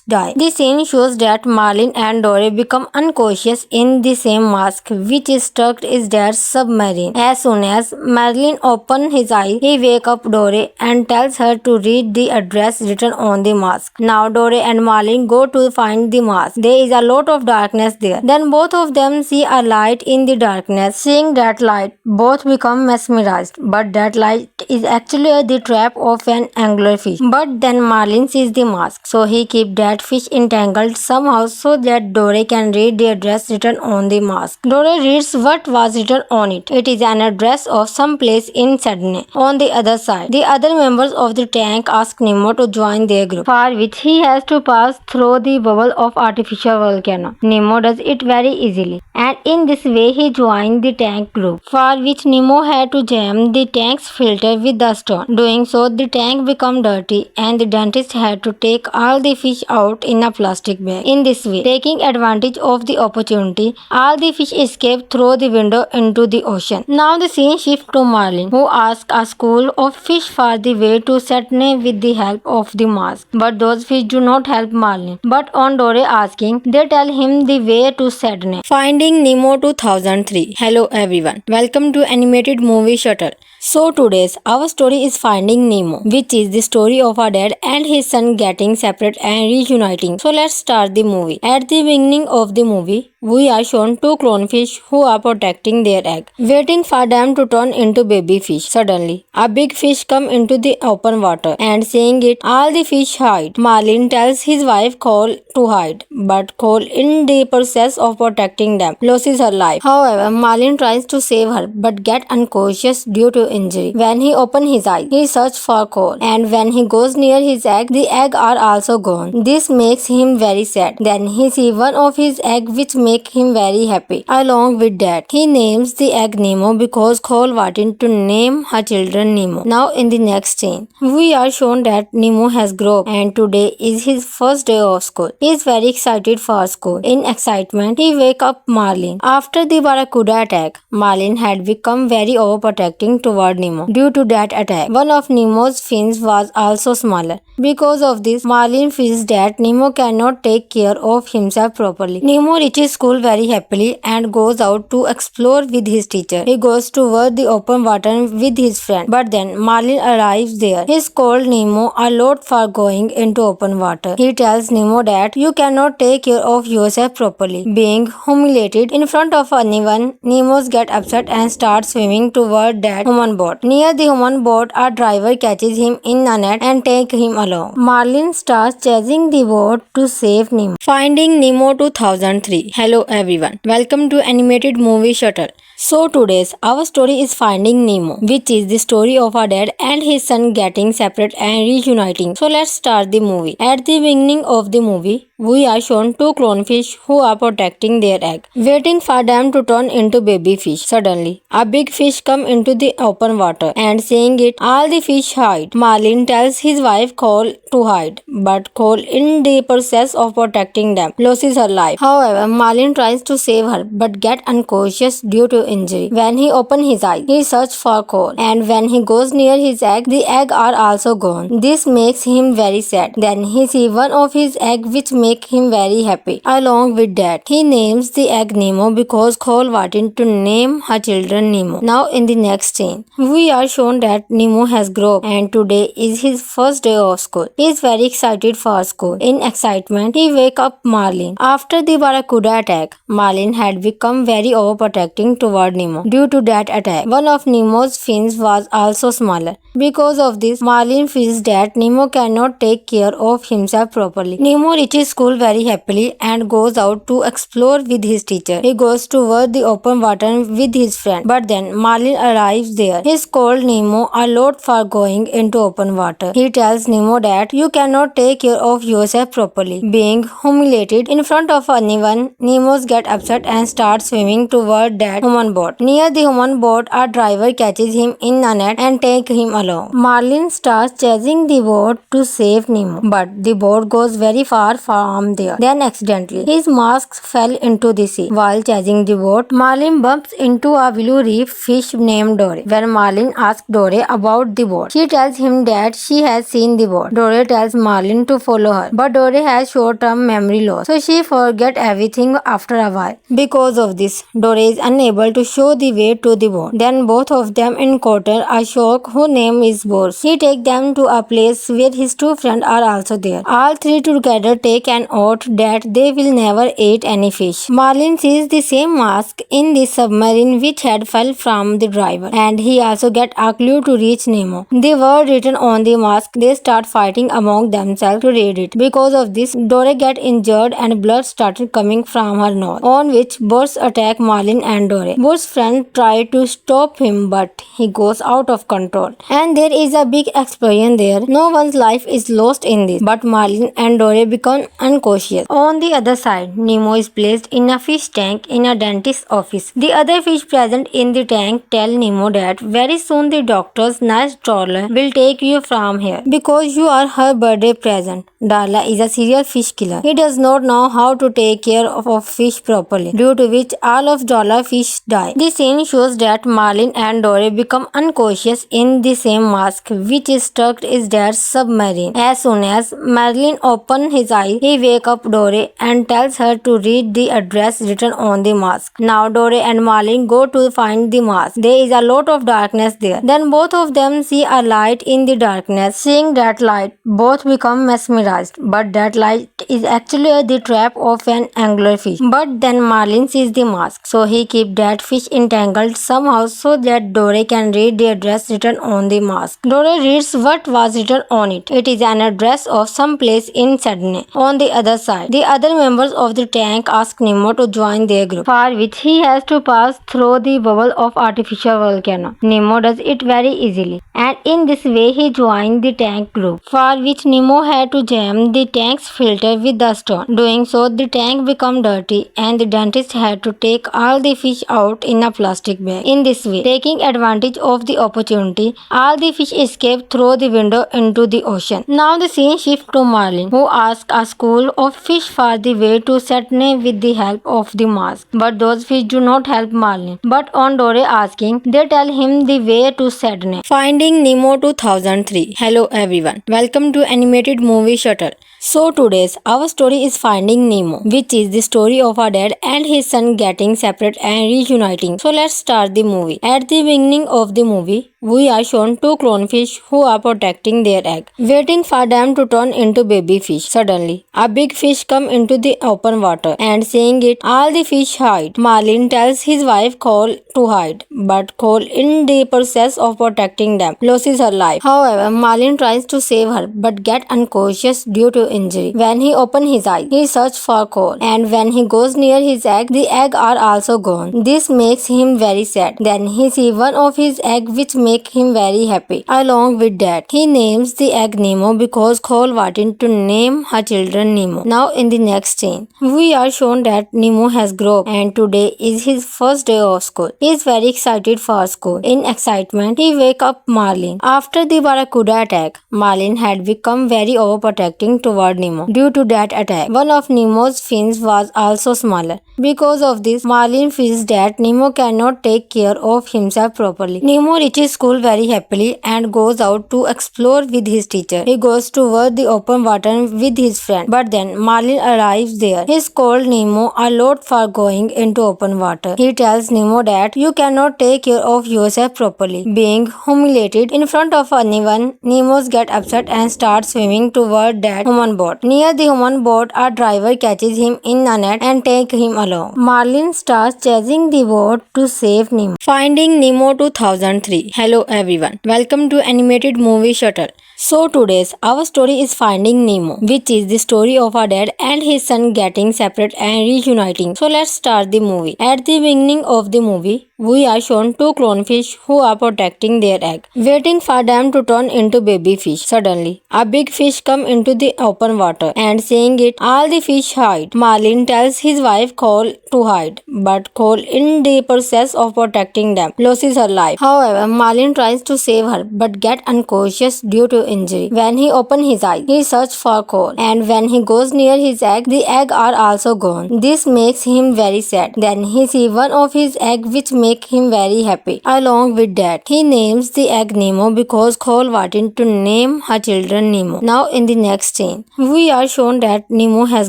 die. The scene shows that Marlin and Dory become unconscious in the same mask which is stuck in their submarine. As soon as Marlin opens his eyes, he wakes up Dory and tells her to read the address written on the mask. Now Dory and Marlin go to find the mask. There is a lot of darkness there. Then both of them see a light in the darkness. Seeing that light, both become mesmerized. But that light is actually the trap of an anglerfish. But then Marlin sees the mask, so he keeps that fish entangled somehow so that Dory can read the address written on the mask. Dory reads what was written on it. It is an address of some place in Sydney. On the other side, the other members of the tank ask Nemo to join their group, for which he has to pass through the bubble of artificial volcano. Nemo does it very easily, and in this way he joined the tank group, for which Nemo had to jam the tank's filter with the stone. Doing so, the tank became dirty and the dentist had to take all the fish out in a plastic bag. In this way, taking advantage of the opportunity, all the fish escape through the window into the ocean. Now the scene shifts to Marlin, who asks a school of fish for the way to Sydney with the help of the mask. But those fish do not help Marlin. But on Dory asking, they tell him the way to Sydney. Finding Nemo 2003. Hello everyone. Welcome to Animated Movie Shuttle. So today's our story is Finding Nemo, which is the story of a dad and his son getting separate and reuniting. So let's start the movie. At the beginning of the movie, we are shown two clownfish who are protecting their egg, waiting for them to turn into baby fish. Suddenly, a big fish come into the open water and seeing it, all the fish hide. Marlin tells his wife Cole to hide, but Cole, in the process of protecting them, loses her life. However, Marlin tries to save her but get unconscious due to injury. When he opens his eyes, he searches for Cole, and when he goes near his egg, the egg are also gone. This makes him very sad. Then he sees one of his egg which make him very happy. Along with that, he names the egg Nemo because Cole wanted to name her children Nemo. Now in the next scene, we are shown that Nemo has grown up and today is his first day of school. He is very excited for school. In excitement, he wakes up Marlin. After the Barracuda attack, Marlin had become very overprotecting toward Nemo. Due to that attack, one of Nemo's fins was also smaller. Because of this, Marlin feels that Nemo cannot take care of himself properly. Nemo reaches school very happily and goes out to explore with his teacher. He goes toward the open water with his friend, but then Marlin arrives there. He scolds Nemo a lot for going into open water. He tells Nemo that you cannot take care of yourself properly. Being humiliated in front of anyone, Nemo gets upset and starts swimming toward that human boat. Near the human boat, a driver catches him in a net and takes him along. Marlin starts chasing the boat to save Nemo. Finding Nemo 2003. Hello everyone. Welcome to Animated Movie Shuttle. So today's our story is Finding Nemo, which is the story of a dad and his son getting separate and reuniting. So let's start the movie. At the beginning of the movie, we are shown two clownfish who are protecting their egg, waiting for them to turn into baby fish. Suddenly, a big fish come into the open water and seeing it, all the fish hide. Marlin tells his wife Cole to hide, but Cole, in the process of protecting them, loses her life. However, Marlin tries to save her but get unconscious due to injury. When he opens his eyes, he searches for Cole, and when he goes near his egg, the egg are also gone. This makes him very sad. Then he sees one of his egg which make him very happy. Along with that, he names the egg Nemo because Cole wanted to name her children Nemo. Now in the next scene, we are shown that Nemo has grown up and today is his first day of school. He is very excited for school. In excitement, he wakes up Marlin. After the Barracuda attack, Marlin had become very overprotecting toward Nemo. Due to that attack, one of Nemo's fins was also smaller. Because of this, Marlin feels that Nemo cannot take care of himself properly. Nemo reaches school very happily and goes out to explore with his teacher. He goes toward the open water with his friend, but then Marlin arrives there. He scolds Nemo a lot for going into open water. He tells Nemo that you cannot take care of yourself properly. Being humiliated in front of anyone, Nemo gets upset and starts swimming toward that human boat. Near the human boat, a driver catches him in a net and takes him along. Marlin starts chasing the boat to save Nemo, but the boat goes very far from there. Then accidentally, his mask fell into the sea. While chasing the boat, Marlin bumps into a blue reef fish named Dory. When Marlin asks Dory about the boat, she tells him that she has seen the boat. Dory tells Marlin to follow her, but Dory has short-term memory loss, so she forgets everything after a while. Because of this, Dory is unable to show the way to the boat. Then both of them encounter a shark whose name is Boris. He takes them to a place where his two friends are also there. All three together take an oath that they will never eat any fish. Marlin sees the same mask in the submarine which had fell from the driver, and he also gets a clue to reach Nemo. The word written on the mask, they start fighting among themselves to read it. Because of this, Dory gets injured and blood started coming from her nose, on which Boris attacks Marlin and Dory. Boris' friends try to stop him, but he goes out of control, and there is a big explosion there. No one's life is lost in this, but Marlin and Dory become unconscious. On the other side, Nemo is placed in a fish tank in a dentist's office. The other fish present in the tank tell Nemo that very soon the doctor's nice trawler will take you from here because you are her birthday present. Darla is a serial fish killer. He does not know how to take care of fish properly, due to which all of Darla's fish die. The scene shows that Marlin and Dory become unconscious in the same mask which is stuck in their submarine. As soon as Marlin opens his eyes, he wakes up Dory and tells her to read the address written on the mask. Now Dory and Marlin go to find the mask. There is a lot of darkness there. Then both of them see a light in the darkness. Seeing that light, both become mesmerized. But that light is actually the trap of an anglerfish. But then Marlin sees the mask, so he keeps that fish entangled somehow so that Dory can read the address written on the mask. Dory reads what was written on it. It is an address of some place in Sydney. On the other side, the other members of the tank ask Nemo to join their group, for which he has to pass through the bubble of artificial volcano. Nemo does it very easily, and in this way he joined the tank group, for which Nemo had to jam the tank's filter with the stone. Doing so, the tank became dirty, and the dentist had to take all the fish out in a plastic bag. In this way, taking advantage of the opportunity, all the fish escaped through the window into the ocean. Now the scene shifts to Marlin, who asks a school of fish for the way to Sydney with the help of the mask. But those fish do not help Marlin. But on Dory asking, they tell him the way to Sydney. Finding Nemo 2003. Hello everyone. Welcome to Animated Movie Shuttle. So today's our story is Finding Nemo, which is the story of a dad and his son getting separate and reuniting. So let's start the movie. At the beginning of the movie, we are shown two clownfish who are protecting their egg, waiting for them to turn into baby fish. Suddenly, a big fish comes into the open water, and seeing it, all the fish hide. Marlin tells his wife Cole to hide, but Cole, in the process of protecting them, loses her life. However, Marlin tries to save her, but gets unconscious due to injury. When he opens his eyes, he searches for Cole, and when he goes near his egg, the egg are also gone. This makes him very sad. Then he sees one of his egg which make him very happy. Along with that, he names the egg Nemo because Cole wanted to name her children Nemo. Now in the next scene, we are shown that Nemo has grown up and today is his first day of school. He is very excited for school. In excitement, he wakes up Marlin. After the barracuda attack, Marlin had become very overprotecting toward Nemo. Due to that attack, one of Nemo's fins was also smaller. Because of this, Marlin feels that Nemo cannot take care of himself properly. Nemo reaches school very happily and goes out to explore with his teacher. He goes toward the open water with his friend, but then Marlin arrives there. He scolds Nemo a lot for going into open water. He tells Nemo that you cannot take care of yourself properly. Being humiliated in front of anyone, Nemo gets upset and starts swimming toward that human boat. Near the human boat, a driver catches him in a net and takes him along. Marlin starts chasing the boat to save Nemo. Finding Nemo 2003. Hello everyone. Welcome to Animated Movie Shuttle. So today's our story is Finding Nemo, which is the story of a dad and his son getting separate and reuniting. So let's start the movie. At the beginning of the movie, we are shown two clownfish who are protecting their egg, waiting for them to turn into baby fish. Suddenly, a big fish comes into the open water, and seeing it, all the fish hide. Marlin tells his wife Cole to hide, but Cole, in the process of protecting them, loses her life. However, Marlin tries to save her, but gets unconscious due to injury. When he opens his eyes, he searches for Cole, and when he goes near his egg, the egg are also gone. This makes him very sad. Then he sees one of his egg which make him very happy. Along with that, he names the egg Nemo because Cole wanted to name her children Nemo. Now in the next scene, we are shown that Nemo has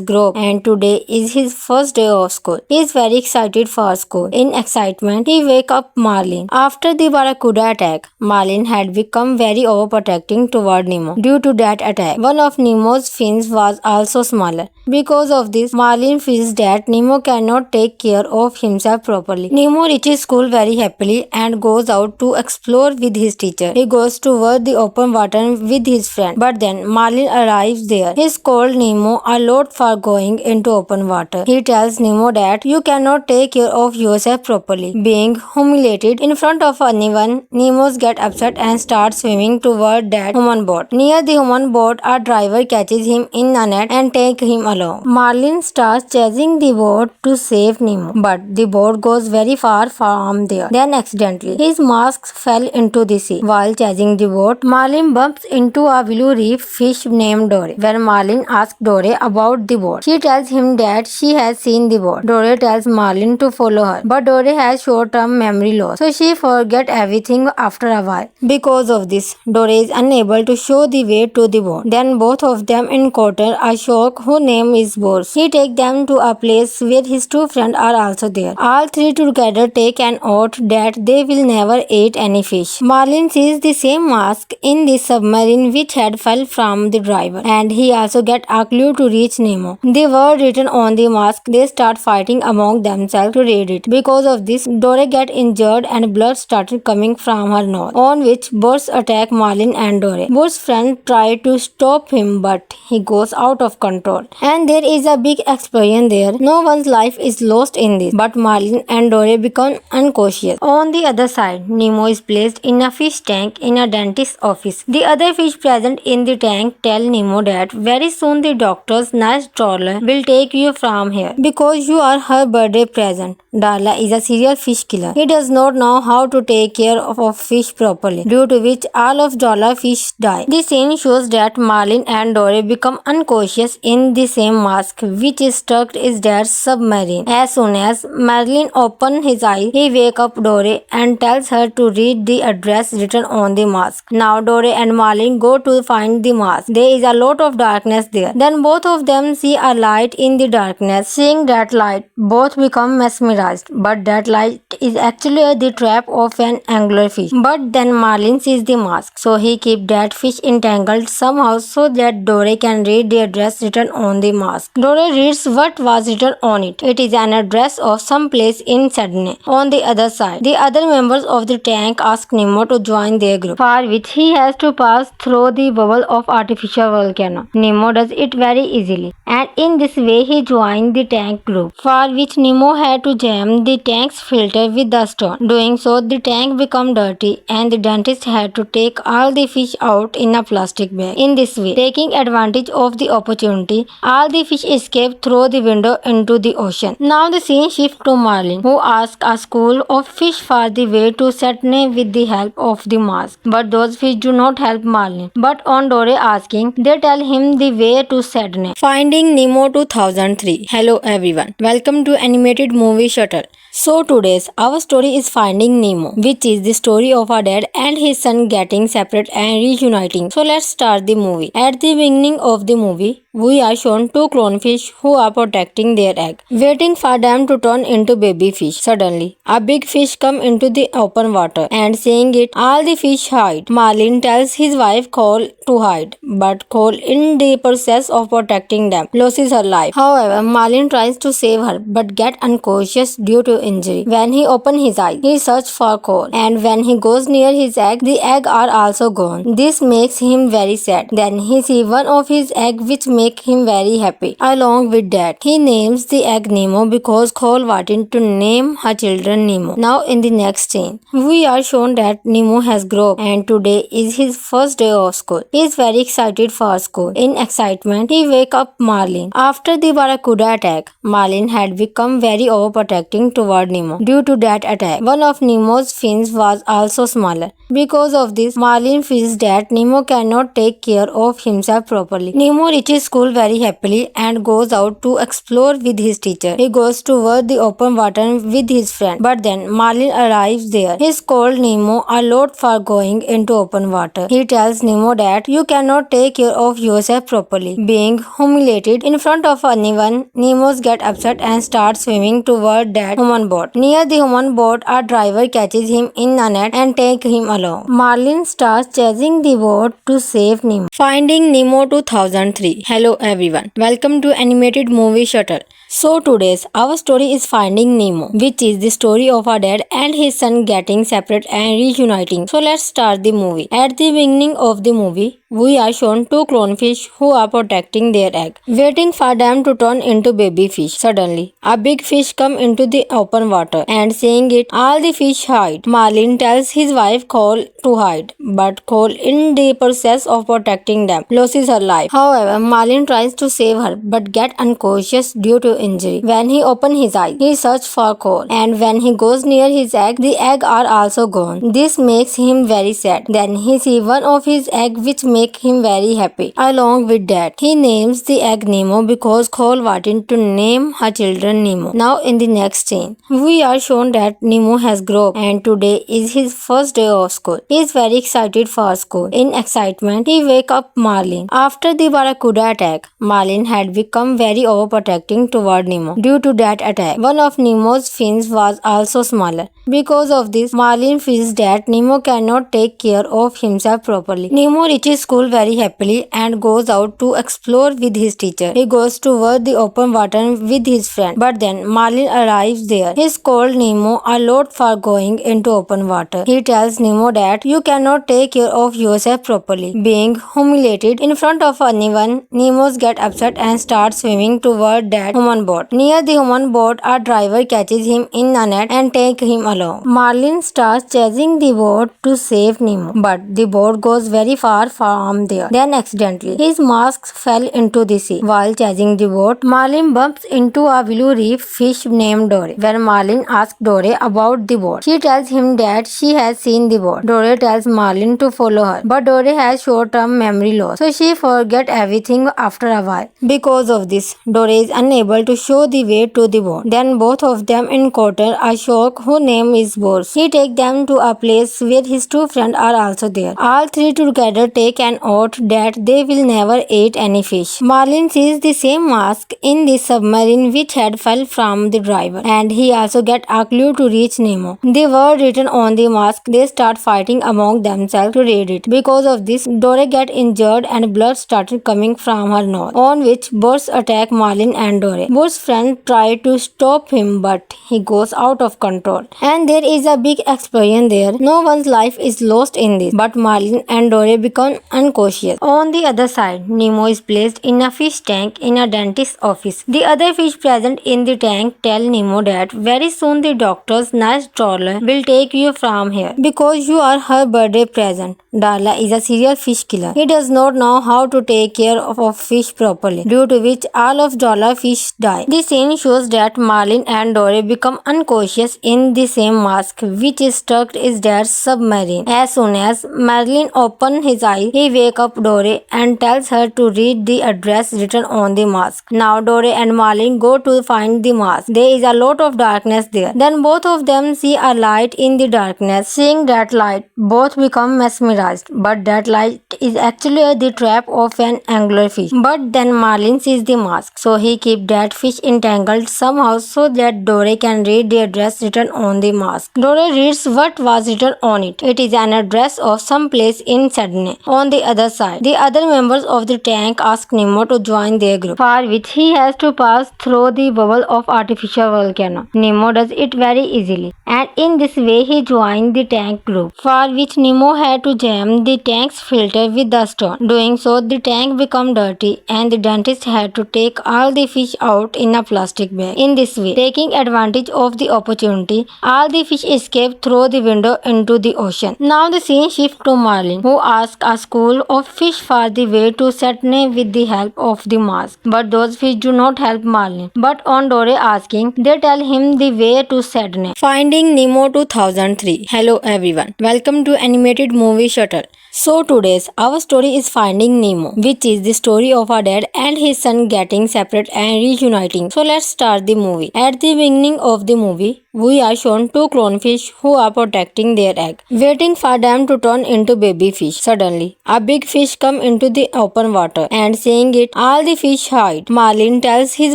grown up and today is his first day of school. He is very excited for school. In excitement, he wakes up Marlin. After the barracuda attack, Marlin had become very overprotecting toward Nemo. Due to that attack, one of Nemo's fins was also smaller. Because of this, Marlin feels that Nemo cannot take care of himself properly. Nemo reaches school very happily and goes out to explore with his teacher. He goes toward the open water with his friend, but then Marlin arrives there. He scolds Nemo a lot for going into open water. He tells Nemo that you cannot take care of yourself properly. Being humiliated in front of anyone, Nemo gets upset and starts swimming toward that human boat. Near the human boat, a driver catches him in a net and takes him along. Marlin starts chasing the boat to save Nemo, but the boat goes very far from there. Then accidentally, his mask fell into the sea. While chasing the boat, Marlin bumps into a blue reef fish named Dory. When Marlin asks Dory about the boat, she tells him that she has seen the boat. Dory tells Marlin to follow her, but Dory has short-term memory loss, so she forgets everything after a while. Because of this, Dory is unable to show the way to the boat. Then both of them encounter Ashok, whose name is Bose. He takes them to a place where his two friends are also there. All three together take an oath that they will never eat any fish. Marlin sees the same mask in the submarine which had fell from the driver, and he also gets a clue to reach Nemo. The word written on the mask, they start fighting among themselves to read it. Because of this, Dory gets injured and blood started coming from her nose, on which Buzz attacks Marlin and Dory. Buzz's friend try to stop him, but he goes out of control, and there is a big explosion there. No one's life is lost in this, but Marlin and Dory become unconscious. On the other side, Nemo is placed in a fish tank in a dentist's office. The other fish present in the tank tell Nemo that very soon the doctor's nurse Darla will take you from here because you are her birthday present. Darla is a serial fish killer. He does not know how to take care of fish properly, due to which all of Darla's fish die. The scene shows that Marlin and Dory become unconscious in the same mask which is stuck in their submarine. As soon as Marlin opens his eyes, he wakes up Dory and tells her to read the address written on the mask. Now Dory and Marlin go to find the mask. There is a lot of darkness there. Then both of them see a light in the darkness. Seeing that light, both become mesmerized. But that light is actually the trap of an anglerfish. But then Marlin sees the mask, so he keeps that fish entangled somehow so that Dory can read the address written on the mask. Dory reads what was written on it. It is an address of some place in Sydney. On the other side, the other members of the tank ask Nemo to join their group, for which he has to pass through the bubble of artificial volcano. Nemo does it very easily, and in this way he joined the tank group, for which Nemo had to jam the tank's filter with the stone. Doing so, the tank became dirty, and the dentist had to take all the fish out in a plastic bag. In this way, taking advantage of the opportunity, all the fish escape through the window into the ocean. Now the scene shifts to Marlin, who asks a school of fish for the way to Sydney with the help of the mask. But those fish do not help Marlin. But on Dory asking, they tell him the way to Sydney. Finding Nemo 2003. Hello everyone. Welcome to Animated Movie Shuttle. So today's our story is Finding Nemo, which is the story of a dad and his son getting separate and reuniting. So let's start the movie. At the beginning of the movie, we are shown two clownfish who are protecting their egg, waiting for them to turn into baby fish. Suddenly, a big fish comes into the open water, and seeing it, all the fish hide. Marlin tells his wife Cole to hide, but Cole, in the process of protecting them, loses her life. However, Marlin tries to save her, but gets unconscious due to injury. When he opens his eyes, he searches for Cole, and when he goes near his egg, the egg are also gone. This makes him very sad. Then he sees one of his egg which makes him very happy. Along with that, he names the egg Nemo because Cole wanted to name her children Nemo. Now in the next scene, we are shown that Nemo has grown up, and today is his first day of school. He is very excited for school. In excitement, he wakes up Marlin. After the barracuda attack, Marlin had become very overprotecting toward Nemo. Due to that attack, one of Nemo's fins was also smaller. Because of this, Marlin feels that Nemo cannot take care of himself properly. Nemo reaches school very happily and goes out to explore with his teacher. He goes toward the open water with his friend, but then Marlin arrives there. He scolds Nemo a lot for going into open water. He tells Nemo that you cannot take care of yourself properly. Being humiliated in front of anyone, Nemo gets upset and starts swimming toward that human boat. Near the human boat, a driver catches him in a net and takes him along. Marlin starts chasing the boat to save Nemo. Finding Nemo 2003. Hello everyone. Welcome to Animated Movie Shuttle. So today's our story is Finding Nemo, which is the story of a dad and his son getting separate and reuniting. So let's start the movie. At the beginning of the movie, we are shown two clownfish who are protecting their egg, waiting for them to turn into baby fish. Suddenly, a big fish comes into the open water, and seeing it, all the fish hide. Marlin tells his wife Cole to hide, but Cole, in the process of protecting them, loses her life. However, Marlin tries to save her, but gets unconscious due to injury. When he opens his eyes, he searches for coal, and when he goes near his egg, the egg are also gone. This makes him very sad. Then he sees one of his egg which make him very happy. Along with that, he names the egg Nemo because Cole wanted to name her children Nemo. Now in the next scene, we are shown that Nemo has grown up and today is his first day of school. He is very excited for school. In excitement, he wakes up Marlin. After the Barracuda attack, Marlin had become very overprotecting toward Nemo. Due to that attack, one of Nemo's fins was also smaller. Because of this, Marlin feels that Nemo cannot take care of himself properly. Nemo reaches school very happily and goes out to explore with his teacher. He goes toward the open water with his friend, but then Marlin arrives there. He scolds Nemo a lot for going into open water. He tells Nemo that you cannot take care of yourself properly. Being humiliated in front of anyone, Nemo gets upset and starts swimming toward that human boat. Near the human boat, a driver catches him in a net and takes him along. Marlin starts chasing the boat to save Nemo, but the boat goes very far from there. Then accidentally, his mask fell into the sea. While chasing the boat, Marlin bumps into a blue reef fish named Dory. When Marlin asks Dory about the boat, she tells him that she has seen the boat. Dory tells Marlin to follow her, but Dory has short-term memory loss, so she forgets everything after a while. Because of this, Dory is unable to show the way to the boat. Then both of them encounter a shark whose name is Boris. He takes them to a place where his two friends are also there. All three together take an oath that they will never eat any fish. Marlin sees the same mask in the submarine which had fell from the driver, and he also gets a clue to reach Nemo. The word written on the mask, they start fighting among themselves to read it. Because of this, Dory gets injured and blood started coming from her nose, on which Boris attacks Marlin and Dory. Boris' friends try to stop him, but he goes out of control, and there is a big explosion there. No one's life is lost in this, but Marlin and Dory become unconscious. On the other side, Nemo is placed in a fish tank in a dentist's office. The other fish present in the tank tell Nemo that very soon the doctor's nice trawler will take you from here because you are her birthday present. Darla is a serial fish killer. He does not know how to take care of fish properly, due to which all of Darla's fish die. The scene shows that Marlin and Dory become unconscious in the same mask which is stuck in their submarine. As soon as Marlin opens his eyes, he wakes up Dory and tells her to read the address written on the mask. Now Dory and Marlin go to find the mask. There is a lot of darkness there. Then both of them see a light in the darkness. Seeing that light, both become mesmerized. But that light is actually the trap of an anglerfish. But then Marlin sees the mask, so he keeps that fish entangled somehow so that Dory can read the address written on the mask. Dory reads what was written on it. It is an address of some place in Sydney. On the other side, the other members of the tank ask Nemo to join their group, for which he has to pass through the bubble of artificial volcano. Nemo does it very easily, and in this way he joined the tank group, for which Nemo had to jam the tank's filter with the stone. Doing so, the tank became dirty and the dentist had to take all the fish out in a plastic bag. In this way, taking advantage of the opportunity, all the fish escape through the window into the ocean. Now the scene shifts to Marlin, who asks a school of fish for the way to Sydney with the help of the mask. But those fish do not help Marlin. But on Dory asking, they tell him the way to Sydney. Finding Nemo 2003. Hello everyone. Welcome to Animated Movie Shuttle. So today's our story is Finding Nemo, which is the story of a dad and his son getting separate and reuniting. So let's start the movie. At the beginning of the movie, we are shown two clownfish who are protecting their egg, waiting for them to turn into baby fish. Suddenly, a big fish comes into the open water, and seeing it, all the fish hide. Marlin tells his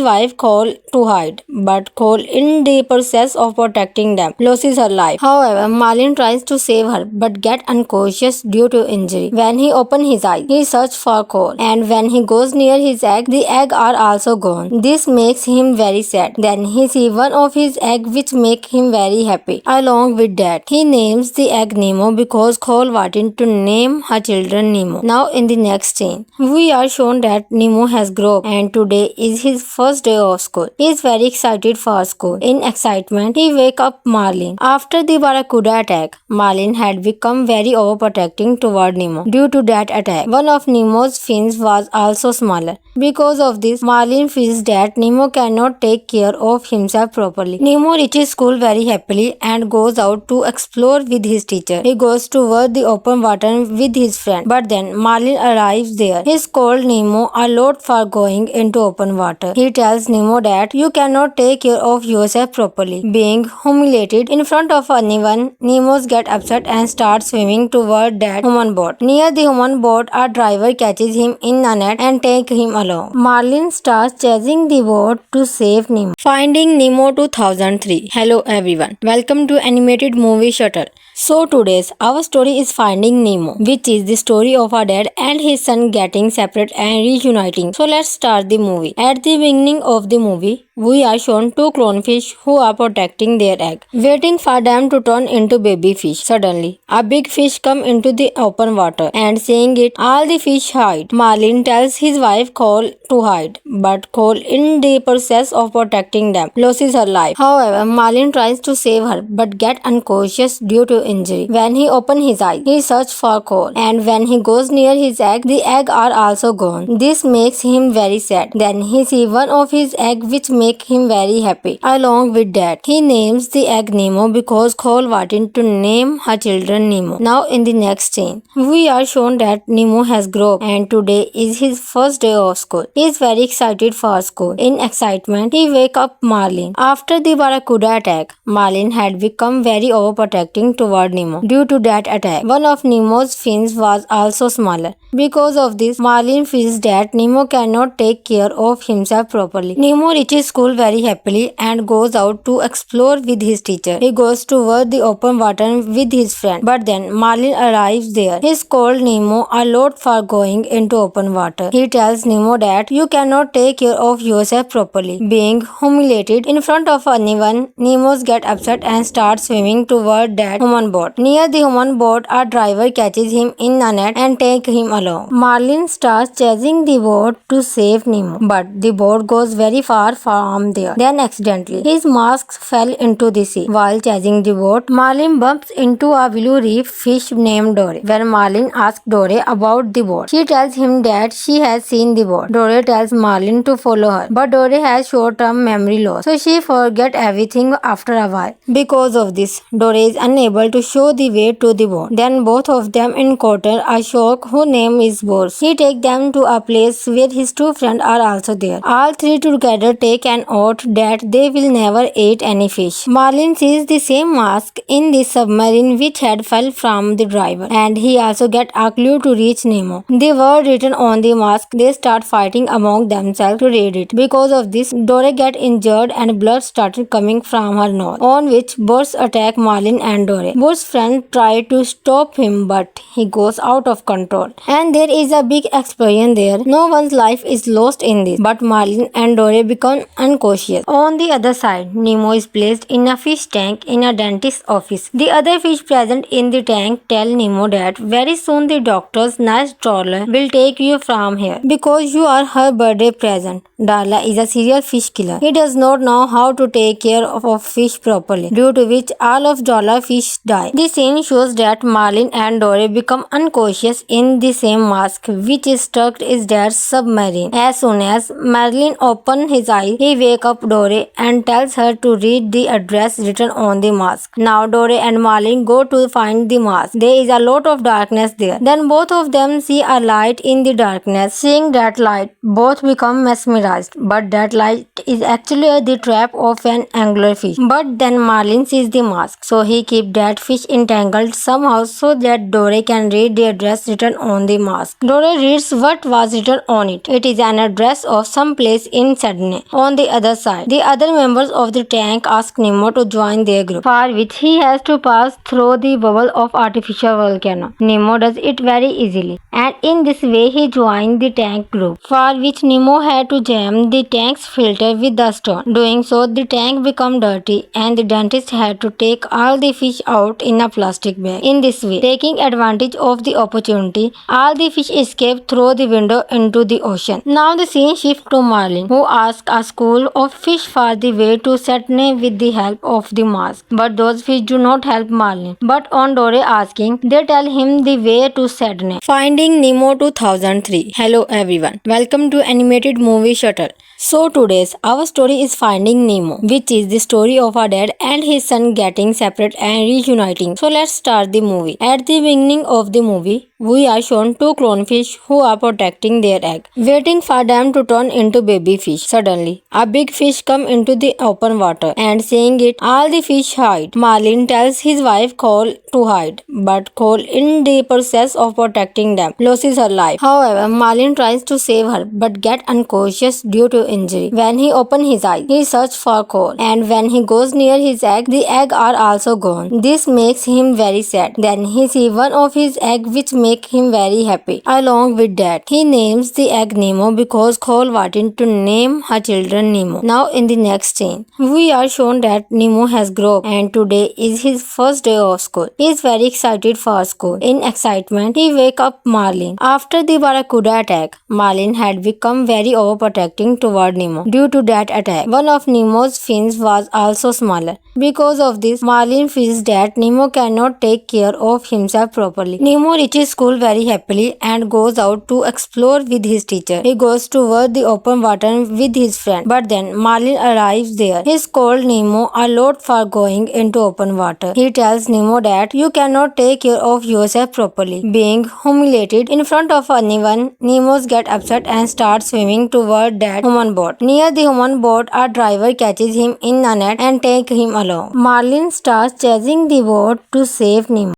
wife Cole to hide, but Cole, in the process of protecting them, loses her life. However, Marlin tries to save her, but gets unconscious due to injury. When he opens his eyes, he searches for Cole, and when he goes near his egg, the egg are also gone. This makes him very sad. Then he sees one of his egg which make him very happy. Along with that, he names the egg Nemo because Cole wanted to name her children Nemo. Now in the next scene, we are shown that Nemo has grown up and today is his first day of school. He is very excited for school. In excitement, he wakes up Marlin. After the Barracuda attack, Marlin had become very overprotecting toward Nemo. Due to that attack, one of Nemo's fins was also smaller. Because of this, Marlin feels that that Nemo cannot take care of himself properly. Nemo reaches school very happily and goes out to explore with his teacher. He goes toward the open water with his friend, but then Marlin arrives there. He scolds Nemo a lot for going into open water. He tells Nemo that you cannot take care of yourself properly. Being humiliated in front of anyone, Nemo gets upset and starts swimming toward that human boat. Near the human boat, a driver catches him in a net and takes him along. Marlin starts chasing the boat to save Nemo. Finding Nemo 2003. Hello everyone. Welcome to Animated Movie Shuttle. So today's our story is Finding Nemo, which is the story of a dad and his son getting separate and reuniting. So let's start the movie. At the beginning of the movie, we are shown two clownfish who are protecting their egg, waiting for them to turn into baby fish. Suddenly, a big fish comes into the open water, and seeing it, all the fish hide. Marlin tells his wife Cole to hide, but Cole, in the process of protecting them, loses her life. However, Marlin tries to save her, but gets unconscious due to injury. When he opens his eyes, he searches for Cole, and when he goes near his egg, the egg are also gone. This makes him very sad. Then he sees one of his egg which makes him very happy. Along with that, he names the egg Nemo because Cole wanted to name her children Nemo. Now in the next scene, we are shown that Nemo has grown up and today is his first day of school. He is very excited for school. In excitement, he wakes up Marlin. After the Barracuda attack, Marlin had become very overprotecting toward Nemo. Due to that attack, one of Nemo's fins was also smaller. Because of this, Marlin feels that Nemo cannot take care of himself properly. Nemo reaches school very happily and goes out to explore with his teacher. He goes toward the open water with his friend, but then Marlin arrives there. He scolds Nemo a lot for going into open water. He tells Nemo that you cannot take care of yourself properly. Being humiliated in front of anyone, Nemo gets upset and starts swimming toward that human boat. Near the human boat, a driver catches him in a net and takes him along. Marlin starts chasing the boat to save Nemo, but the boat goes very far from there. Then accidentally, his mask fell into the sea. While chasing the boat, Marlin bumps into a blue reef fish named Dory. When Marlin asks Dory about the boat, she tells him that she has seen the boat. Dory tells Marlin to follow her, but Dory has short-term memory loss, so she forgets everything after a while. Because of this, Dory is unable to show the way to the boat. Then both of them encounter a shark whose name is Boris. He takes them to a place where his two friends are also there. All three together take an oath that they will never eat any fish. Marlin sees the same mask in the submarine which had fell from the driver, and he also gets a clue to reach Nemo. The word written on the mask, they start fighting among themselves to read it. Because of this, Dory gets injured and blood started coming from her nose, on which Boris attacks Marlin and Dory. Boris' friends try to stop him, but he goes out of control, and there is a big explosion there. No one's life is lost in this, but Marlin and Dory become unconscious. On the other side, Nemo is placed in a fish tank in a dentist's office. The other fish present in the tank tell Nemo that very soon the doctor's nice trawler will take you from here because you are her birthday present. Darla is a serial fish killer. He does not know how to take care of fish properly, due to which all of Darla's fish die. The scene shows that Marlin and Dory become unconscious in the same mask which is stuck in their submarine. As soon as Marlin opens his eyes, he wakes up Dory and tells her to read the address written on the mask. Now Dory and Marlin go to find the mask. There is a lot of darkness there. Then both of them see a light in the darkness. Seeing that light, both become mesmerized. But that light is actually the trap of an anglerfish. But then Marlin sees the mask, so he keeps that fish entangled somehow so that Dory can read the address written on the mask. Dory reads what was written on it. It is an address of some place in Sydney. On the other side, the other members of the tank ask Nemo to join their group, for which he has to pass through the bubble of artificial volcano. Nemo does it very easily, and in this way he joined the tank group, for which Nemo had to jam the tank's filter with the stone. Doing so, the tank became dirty and the dentist had to take all the fish out in a plastic bag. In this way, taking advantage of the opportunity, all the fish escape through the window into the ocean. Now the scene shifts to Marlin, who asks a school school of fish find the way to Sydney with the help of the mask. But those fish do not help Marlin. But on Dory asking, they tell him the way to Sydney. Finding Nemo 2003. Hello everyone. Welcome to animated movie Shuttle. So today's our story is Finding Nemo, which is the story of a dad and his son getting separate and reuniting. So let's start the movie. At the beginning of the movie, we are shown two clownfish who are protecting their egg, waiting for them to turn into baby fish. Suddenly, a big fish come into the open water and seeing it, all the fish hide. Marlin tells his wife Cole to hide, but Cole, in the process of protecting them, loses her life. However, Marlin tries to save her but get unconscious due to injury. When he opens his eyes, he searches for Cole, and when he goes near his egg, the egg are also gone. This makes him very sad. Then he sees one of his egg which make him very happy. Along with that, he names the egg Nemo because Cole wanted to name her children Nemo. Now in the next scene, we are shown that Nemo has grown up and today is his first day of school. He is very excited for school. In excitement, he wakes up Marlin. After the Barracuda attack, Marlin had become very overprotecting toward Nemo. Due to that attack, one of Nemo's fins was also smaller. Because of this, Marlin feels that Nemo cannot take care of himself properly. Nemo reaches school very happily and goes out to explore with his teacher. He goes toward the open water with his friend, but then Marlin arrives there. He scolds Nemo a lot for going into open water. He tells Nemo that you cannot take care of yourself properly. Being humiliated in front of anyone, Nemo gets upset and starts swimming toward that human boat. Near the human boat, a driver catches him in a net and takes him along. Marlin starts chasing the boat to save Nemo.